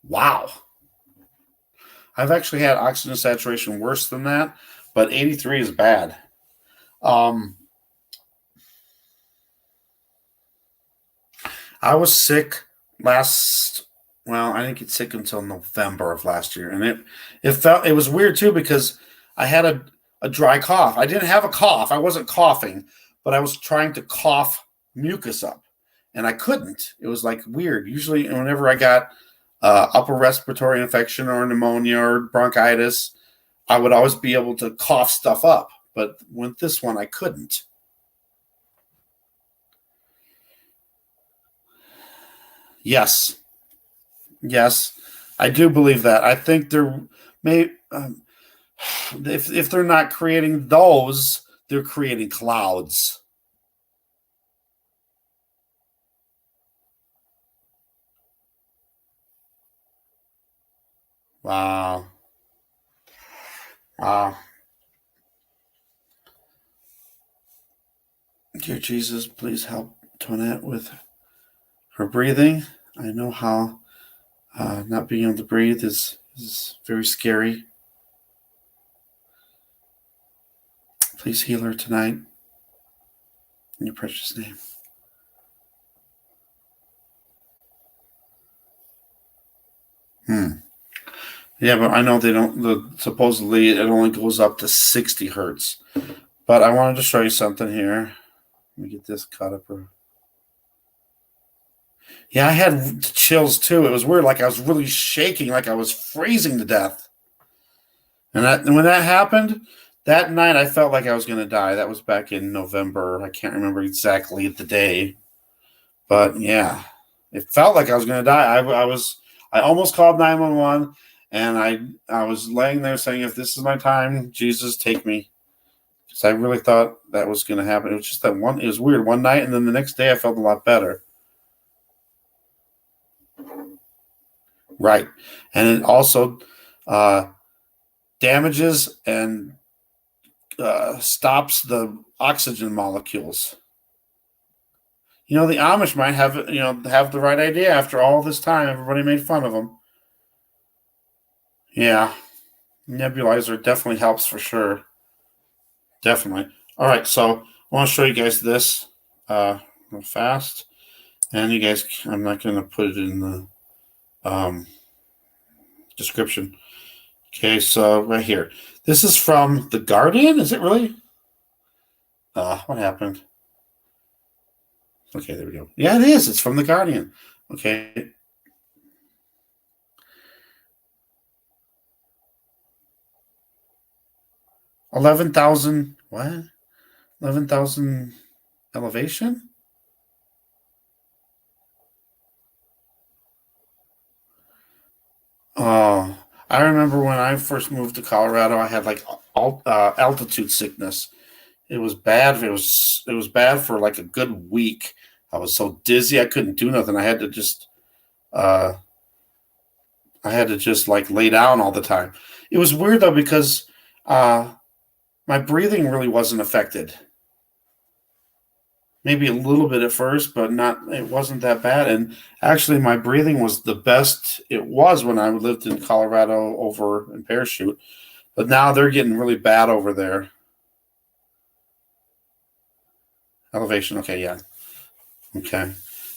Wow. I've actually had oxygen saturation worse than that, but 83 is bad. I was sick I didn't get sick until November of last year. And it was weird too, because I had a dry cough. I didn't have a cough. I wasn't coughing, but I was trying to cough mucus up, and I couldn't. It was like weird. Usually whenever I got upper respiratory infection or pneumonia or bronchitis, I would always be able to cough stuff up. But with this one, I couldn't. Yes, I do believe that. I think they're if they're not creating those, they're creating clouds. Wow. Dear Jesus, please help Tonette with her breathing. I know how not being able to breathe is very scary. Please heal her tonight. In your precious name. Yeah, but I know they don't. Supposedly, it only goes up to 60 hertz. But I wanted to show you something here. Let me get this caught up. Yeah, I had chills too. It was weird. Like I was really shaking, like I was freezing to death. And when that happened, that night I felt like I was going to die. That was back in November. I can't remember exactly the day, but yeah, it felt like I was going to die. I almost called 911, and I was laying there saying, "If this is my time, Jesus, take me." Because I really thought that was going to happen. It was just that one. It was weird one night, and then the next day I felt a lot better. Right, and it also damages and stops the oxygen molecules. You know, the Amish might have the right idea after all this time. Everybody made fun of them. Yeah, nebulizer definitely helps for sure. Definitely. All right, so I want to show you guys this real fast, and you guys, I'm not going to put it in the description. Okay, so right here, this is from The Guardian. Is it really? What happened? Okay, there we go. Yeah, it is. It's from The Guardian. Okay. 11,000, what? 11,000 elevation? Oh, I remember when I first moved to Colorado, I had like altitude sickness. It was bad. It was bad for like a good week. I was so dizzy I couldn't do nothing. Uh, I had to just like lay down all the time. It was weird though because uh, my breathing really wasn't affected. Maybe a little bit at first, but not. It wasn't that bad. And actually, my breathing was the best it was when I lived in Colorado over in Parachute. But now they're getting really bad over there. Elevation. Okay, yeah. Okay,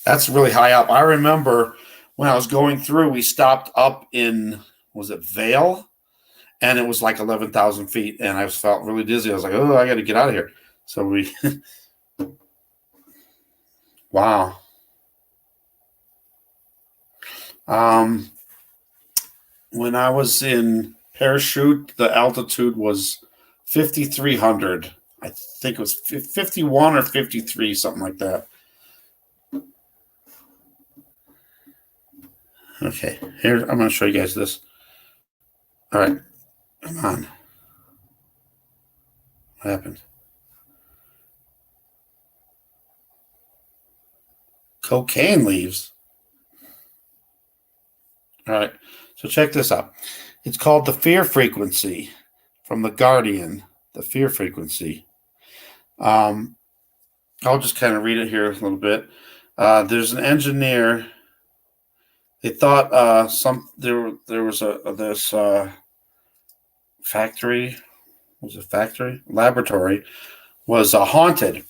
that's really high up. I remember when I was going through, we stopped up in, was it Vale? And it was like 11,000 feet, and I felt really dizzy. I was like, oh, I got to get out of here. So we, wow. Um, when I was in Parachute, the altitude was 5,300. I think it was 51 or 53, something like that. Okay, here, I'm going to show you guys this. All right, come on. What happened? Cocaine leaves. All right, so check this out. It's called the fear frequency from The Guardian, the fear frequency. I'll just kind of read it here a little bit. There's an engineer. They thought there was this factory. Was it factory? Laboratory was haunted.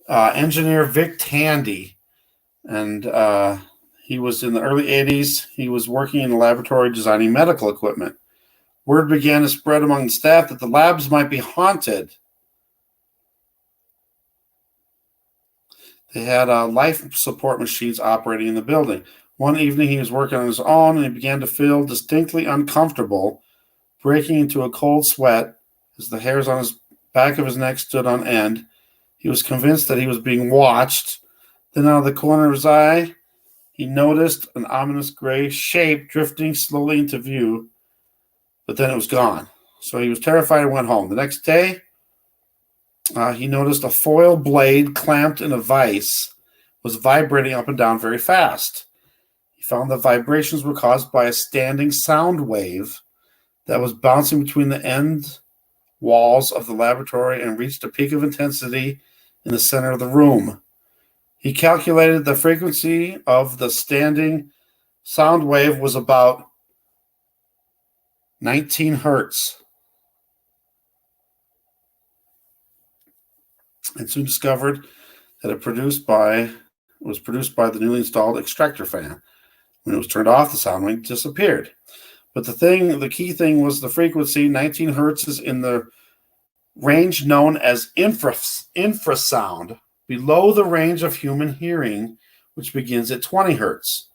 Engineer Vic Tandy, and he was in the early 80s. He was working in the laboratory designing medical equipment. Word began to spread among the staff that the labs might be haunted. They had life support machines operating in the building. One evening, he was working on his own, and he began to feel distinctly uncomfortable, breaking into a cold sweat as the hairs on his back of his neck stood on end. He was convinced that he was being watched. Then out of the corner of his eye, he noticed an ominous gray shape drifting slowly into view, but then it was gone. So he was terrified and went home. The next day, he noticed a foil blade clamped in a vise was vibrating up and down very fast. He found the vibrations were caused by a standing sound wave that was bouncing between the end walls of the laboratory and reached a peak of intensity in the center of the room. He calculated the frequency of the standing sound wave was about 19 hertz, and soon discovered that it was produced by the newly installed extractor fan. When it was turned off, the sound wave disappeared. But the key thing was the frequency. 19 hertz is in the range known as infrasound, below the range of human hearing, which begins at 20 hertz.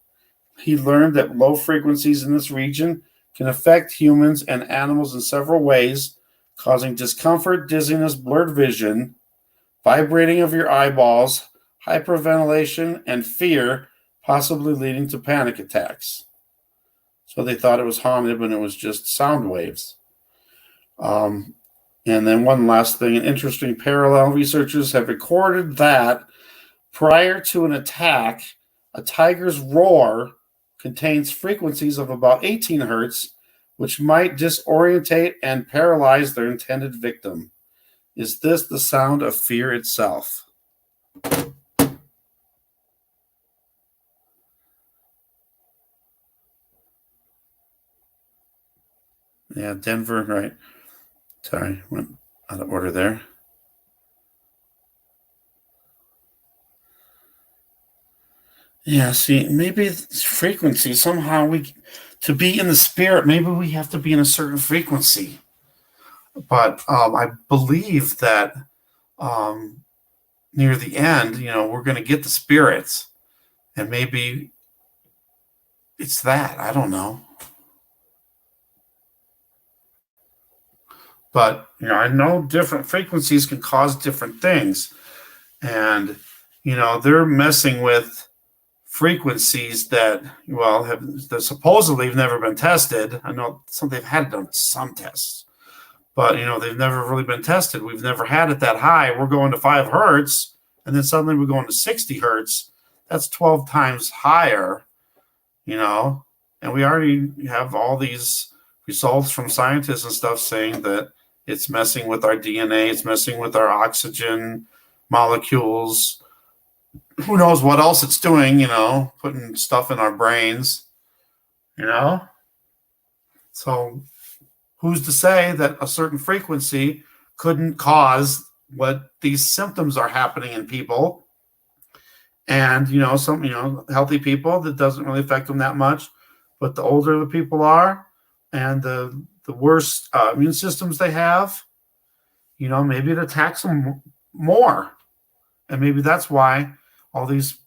He learned that low frequencies in this region can affect humans and animals in several ways, causing discomfort, dizziness, blurred vision, vibrating of your eyeballs, hyperventilation, and fear, possibly leading to panic attacks. So they thought it was haunted when it was just sound waves. And then one last thing, an interesting parallel. Researchers have recorded that prior to an attack, a tiger's roar contains frequencies of about 18 hertz, which might disorientate and paralyze their intended victim. Is this the sound of fear itself? Yeah, Denver, right. Sorry, went out of order there. Yeah, see, maybe frequency, somehow to be in the spirit, maybe we have to be in a certain frequency. But I believe that near the end, we're going to get the spirits, and maybe it's that. I don't know. But, I know different frequencies can cause different things. And, they're messing with frequencies that, that supposedly have never been tested. I know they've had done some tests, but, they've never really been tested. We've never had it that high. We're going to 5 hertz, and then suddenly we're going to 60 hertz. That's 12 times higher, and we already have all these results from scientists and stuff saying that it's messing with our DNA, it's messing with our oxygen molecules. Who knows what else it's doing, putting stuff in our brains, So who's to say that a certain frequency couldn't cause what these symptoms are happening in people? And, some, healthy people, that doesn't really affect them that much. But the older the people are and the worse immune systems they have, maybe it attacks them more. And maybe that's why all these,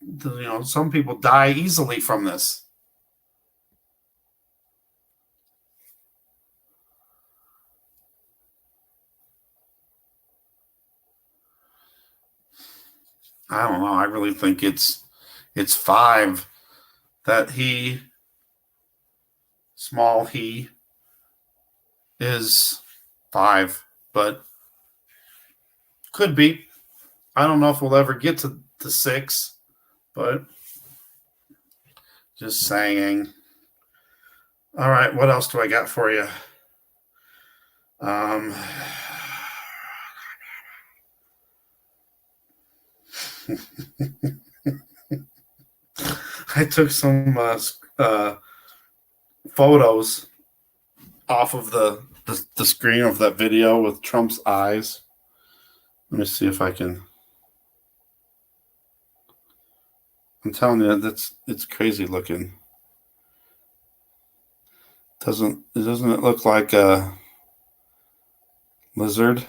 some people die easily from this. I don't know. I really think it's 5 that small he is 5, but could be. I don't know if we'll ever get to 6, but just saying. All right, what else do I got for you? I took some photos off of the screen of that video with Trump's eyes. Let me see if I can. I'm telling you, it's crazy looking. Doesn't it look like a lizard?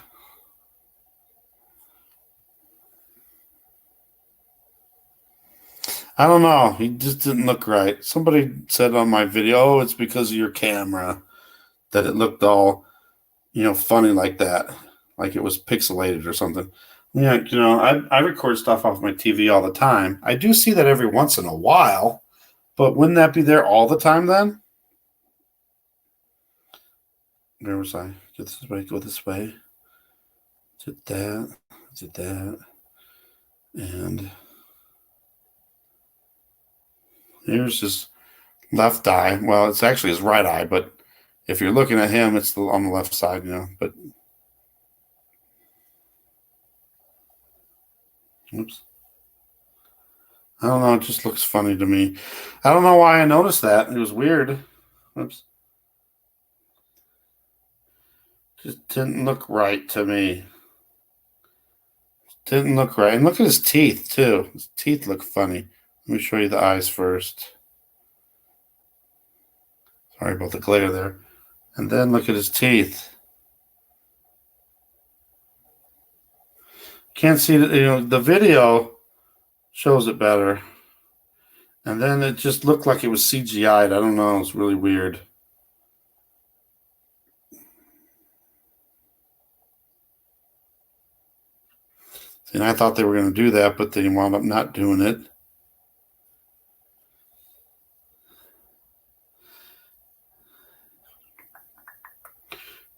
I don't know. He just didn't look right. Somebody said on my video, it's because of your camera that it looked all, funny like that, like it was pixelated or something. Yeah, I record stuff off my TV all the time. I do see that every once in a while, but wouldn't that be there all the time then? Where was I? Go this way, go this way. Did that. And here's his left eye. Well, it's actually his right eye, but if you're looking at him, it's on the left side, but oops. I don't know. It just looks funny to me. I don't know why I noticed that. It was weird. Oops. Just didn't look right to me. Didn't look right. And look at his teeth, too. His teeth look funny. Let me show you the eyes first. Sorry about the glare there. And then look at his teeth. Can't see that, the video shows it better. And then it just looked like it was CGI'd. I don't know. It's really weird. And I thought they were going to do that, but they wound up not doing it.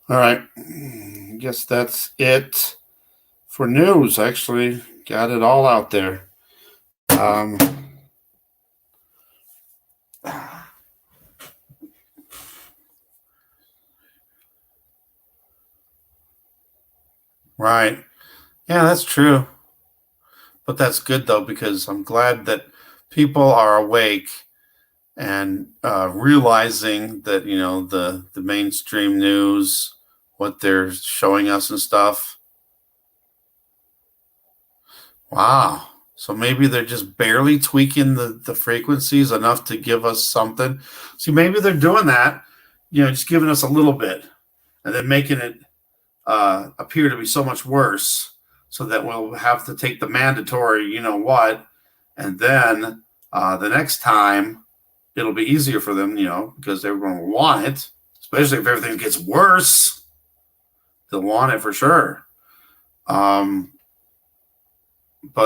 All right. I guess that's it for news. Actually, got it all out there. Right. Yeah, that's true. But that's good, though, because I'm glad that people are awake and realizing that, the mainstream news, what they're showing us and stuff. Wow. So maybe they're just barely tweaking the frequencies enough to give us something. See, maybe they're doing that, just giving us a little bit and then making it appear to be so much worse so that we'll have to take the mandatory, and then the next time it'll be easier for them, because everyone will want it, especially if everything gets worse. They'll want it for sure. But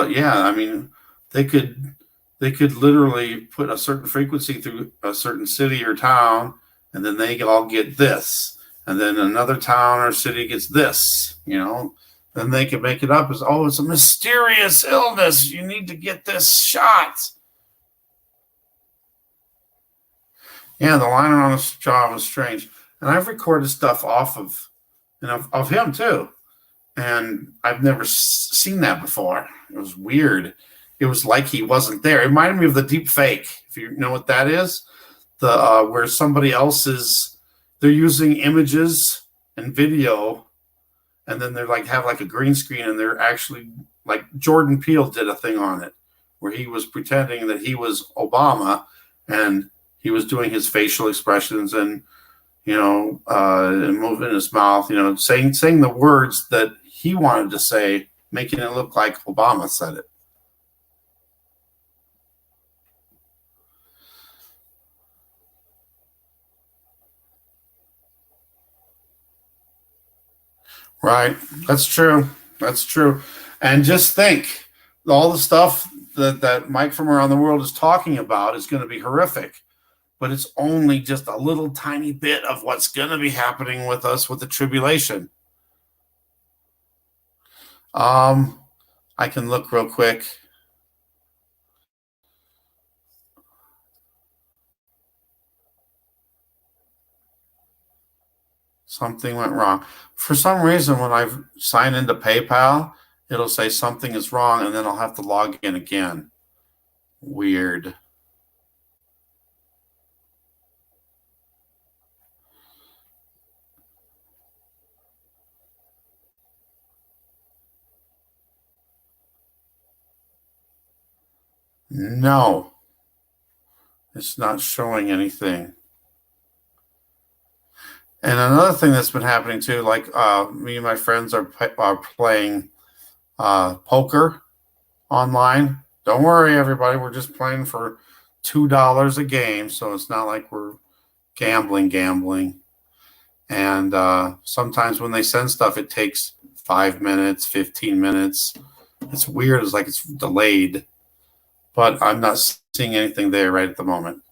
yeah, I mean, they could literally put a certain frequency through a certain city or town, and then they all get this, and then another town or city gets this. Then they can make it up as, oh, it's a mysterious illness. You need to get this shot. Yeah, the line on his jaw was strange, and I've recorded stuff off of him too. And I've never seen that before. It was weird. It was like he wasn't there. It reminded me of the deep fake, if you know what that is. The where somebody else they're using images and video, and then they're have a green screen, and they're actually like Jordan Peele did a thing on it where he was pretending that he was Obama, and he was doing his facial expressions and and moving his mouth, saying the words that he wanted to say, making it look like Obama said it. Right. That's true. That's true. And just think, all the stuff that Mike from around the world is talking about is going to be horrific. But it's only just a little tiny bit of what's going to be happening with us with the tribulation. I can look real quick. Something went wrong. For some reason, when I sign into PayPal, it'll say something is wrong, and then I'll have to log in again. Weird. No, it's not showing anything. And another thing that's been happening too, like me and my friends are playing poker online. Don't worry, everybody. We're just playing for $2 a game, so it's not like we're gambling. And sometimes when they send stuff, it takes 5 minutes, 15 minutes. It's weird. It's like it's delayed. But I'm not seeing anything there right at the moment.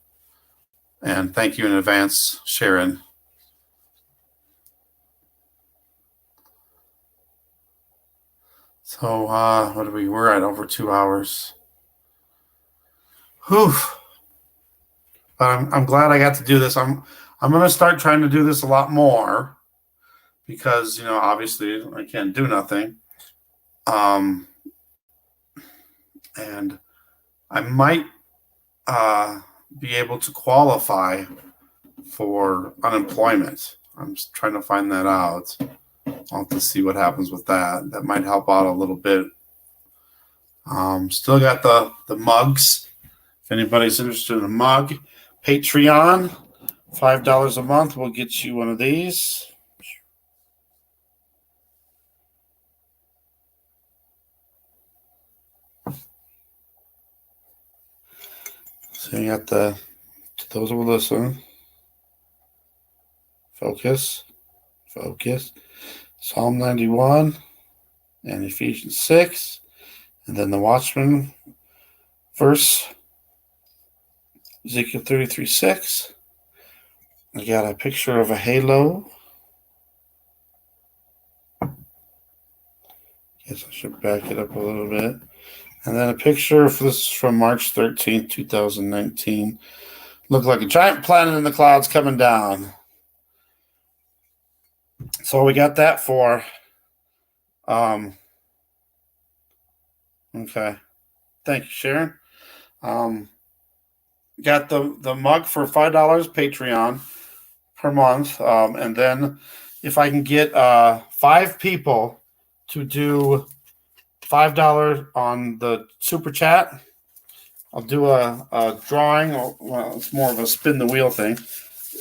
And thank you in advance, Sharon. So what are we? We're at over 2 hours. Whew. But I'm glad I got to do this. I'm going to start trying to do this a lot more because, obviously I can't do nothing. And I might be able to qualify for unemployment. I'm just trying to find that out. I'll have to see what happens with that. That might help out a little bit. Still got the mugs. If anybody's interested in a mug, Patreon $5 a month will get you one of these. So you got to those will listen. Focus. Psalm 91 and Ephesians 6. And then the Watchman verse, Ezekiel 33:6. I got a picture of a halo. Guess I should back it up a little bit. And then a picture of this from March 13th, 2019. Looked like a giant planet in the clouds coming down. So we got that for okay. Thank you, Sharon. Got the mug for $5 Patreon per month. And then if I can get 5 people to do $5 on the super chat, I'll do a drawing. Well, it's more of a spin the wheel thing.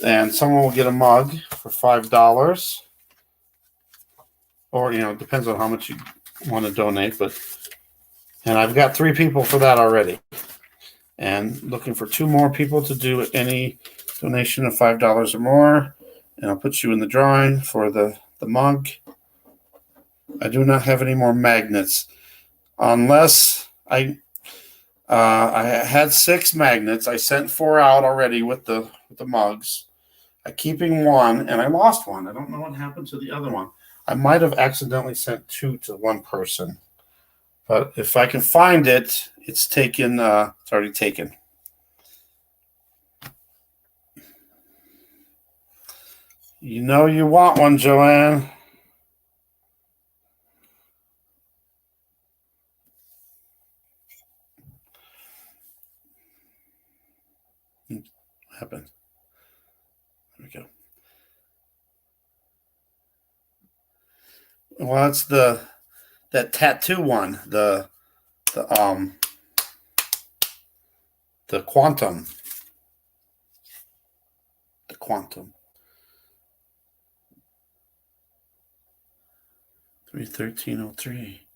And someone will get a mug for $5. Or, it depends on how much you want to donate. And I've got 3 people for that already. And looking for 2 more people to do any donation of $5 or more. And I'll put you in the drawing for the mug. I do not have any more magnets. Unless I had 6 magnets. I sent 4 out already with the mugs. I'm keeping 1, and I lost 1. I don't know what happened to the other one. I might have accidentally sent 2 to one person. But if I can find it, it's taken. It's already taken. You know you want one, Joanne. What happened? There we go. Well, it's that tattoo one, the quantum. The quantum. 31303.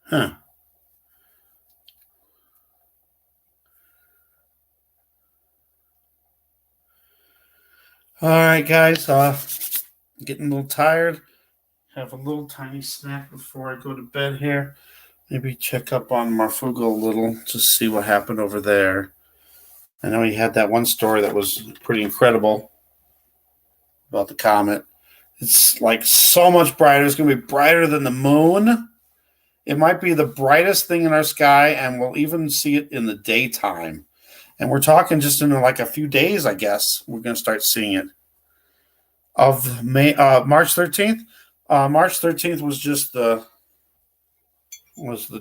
Huh. All right, guys. Getting a little tired. Have a little tiny snack before I go to bed here. Maybe check up on Marfugo a little, just see what happened over there. I know he had that one story that was pretty incredible about the comet. It's like so much brighter. It's going to be brighter than the moon. It might be the brightest thing in our sky, and we'll even see it in the daytime. And we're talking just in like a few days, I guess, we're going to start seeing it. Of March 13th. March 13th was just the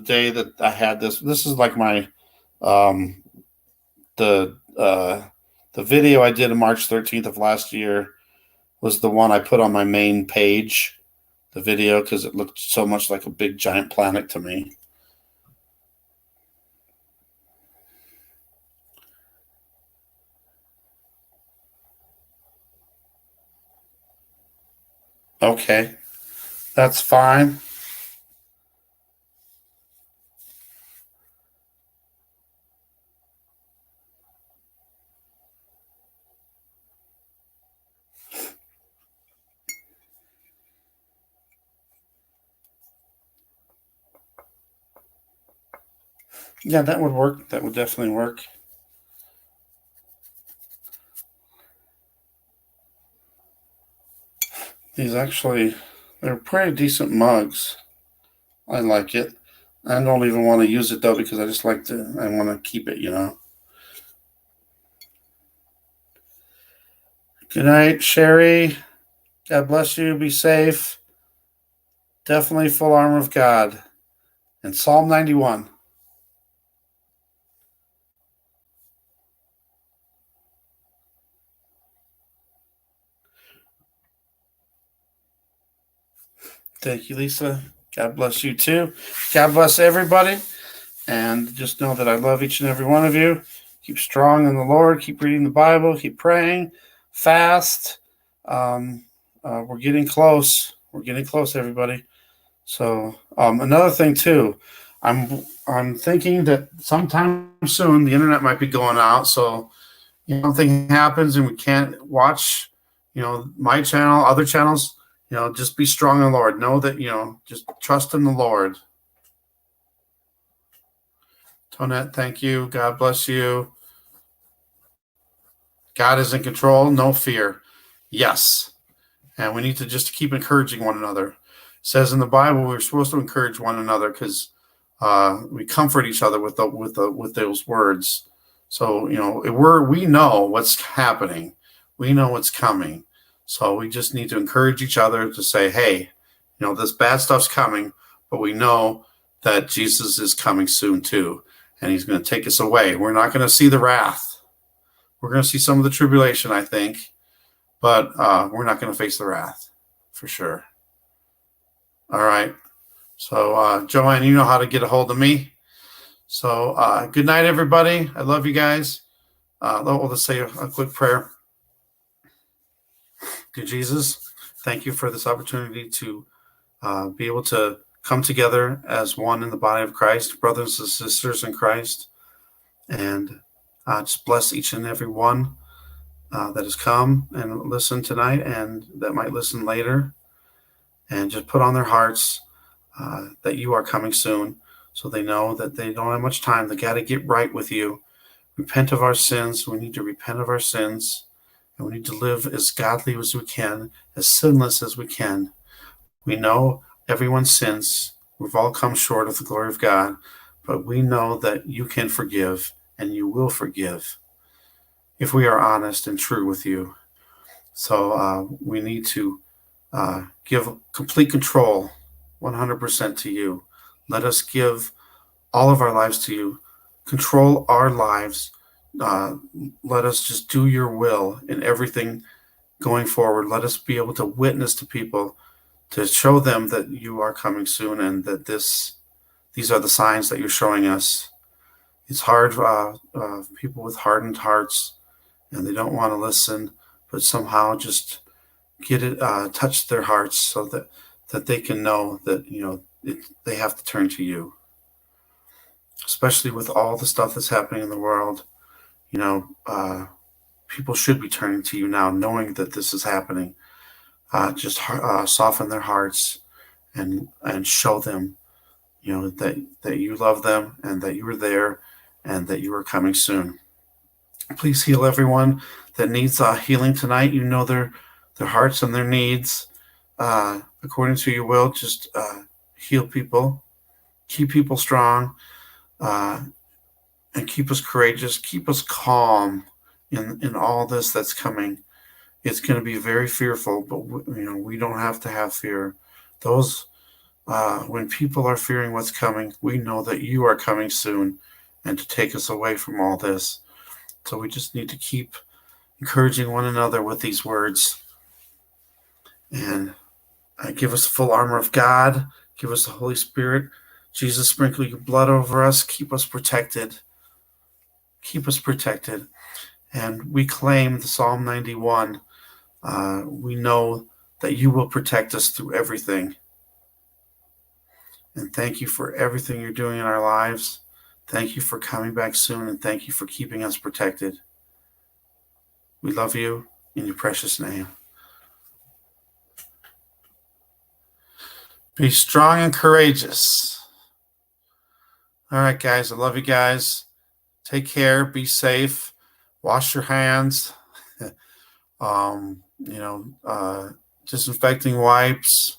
day that I had this. This is like my the video I did on March 13th of last year was the one I put on my main page, the video, because it looked so much like a big giant planet to me. Okay, that's fine. Yeah, that would work. That would definitely work. These actually, they're pretty decent mugs. I like it. I don't even want to use it though because I just like to. I want to keep it, Good night, Sherry. God bless you. Be safe. Definitely full armor of God. And Psalm 91. Thank you, Lisa. God bless you too. God bless everybody. And just know that I love each and every one of you. Keep strong in the Lord. Keep reading the Bible. Keep praying. Fast. We're getting close. We're getting close, everybody. So another thing too, I'm thinking that sometime soon the internet might be going out. So something happens and we can't watch, my channel, other channels. Just be strong in the Lord. Know that just trust in the Lord. Tonette, thank you. God bless you. God is in control. No fear. Yes. And we need to just keep encouraging one another. It says in the Bible we're supposed to encourage one another because we comfort each other with those words. So we know what's happening. We know what's coming. So we just need to encourage each other to say, hey, this bad stuff's coming, but we know that Jesus is coming soon too, and he's going to take us away. We're not going to see the wrath. We're going to see some of the tribulation, I think, but we're not going to face the wrath for sure. All right. So, Joanne, you know how to get a hold of me. So, good night, everybody. I love you guys. Let's say a quick prayer. Dear Jesus, thank you for this opportunity to be able to come together as one in the body of Christ, brothers and sisters in Christ, and just bless each and every one that has come and listened tonight and that might listen later, and just put on their hearts that you are coming soon, so they know that they don't have much time. They got to get right with you. Repent of our sins. We need to repent of our sins, and we need to live as godly as we can, as sinless as we can. We know everyone sins. We've all come short of the glory of God, but we know that you can forgive, and you will forgive if we are honest and true with you. So we need to give complete control 100% to you. Let us give all of our lives to you. Control our lives. Let us just do your will in everything going forward. Let us be able to witness to people, to show them that you are coming soon and that these are the signs that you're showing us. It's hard, people with hardened hearts, and they don't want to listen, but somehow just get it, touch their hearts so that they can know that, they have to turn to you. Especially with all the stuff that's happening in the world, people should be turning to you now, knowing that this is happening. Just soften their hearts and show them, that you love them and that you are there and that you are coming soon. Please heal everyone that needs healing tonight. You know their hearts and their needs. According to your will, just heal people, keep people strong, and keep us courageous, keep us calm in all this that's coming. It's going to be very fearful, but we don't have to have fear. Those when people are fearing what's coming, we know that you are coming soon and to take us away from all this. So we just need to keep encouraging one another with these words, and give us the full armor of God. Give us the Holy Spirit. Jesus, sprinkle your blood over us. Keep us protected. Keep us protected. And we claim the Psalm 91. We know that you will protect us through everything. And thank you for everything you're doing in our lives. Thank you for coming back soon, and thank you for keeping us protected. We love you in your precious name. Be strong and courageous. All right, guys. I love you guys. Take care. Be safe. Wash your hands. Disinfecting wipes.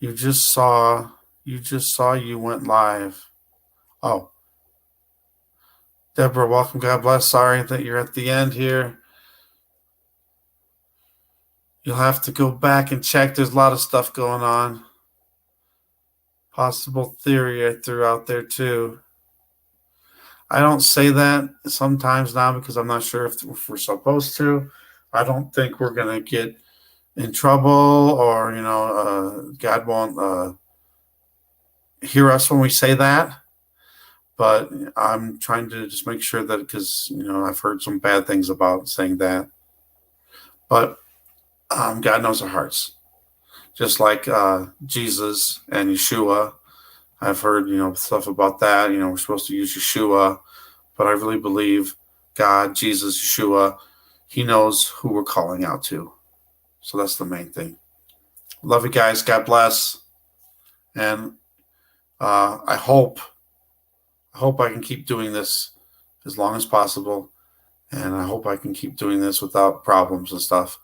You just saw you went live. Oh. Deborah, welcome. God bless. Sorry that you're at the end here. You'll have to go back and check. There's a lot of stuff going on. Possible theory I threw out there too. I don't say that sometimes now because I'm not sure if we're supposed to. I don't think we're going to get in trouble, or God won't hear us when we say that, but I'm trying to just make sure that, because I've heard some bad things about saying that, but God knows our hearts. Just like Jesus and Yeshua, I've heard stuff about that. We're supposed to use Yeshua, but I really believe God, Jesus, Yeshua, He knows who we're calling out to. So that's the main thing. Love you guys. God bless. And I hope I can keep doing this as long as possible. And I hope I can keep doing this without problems and stuff.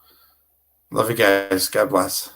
Love you guys. God bless.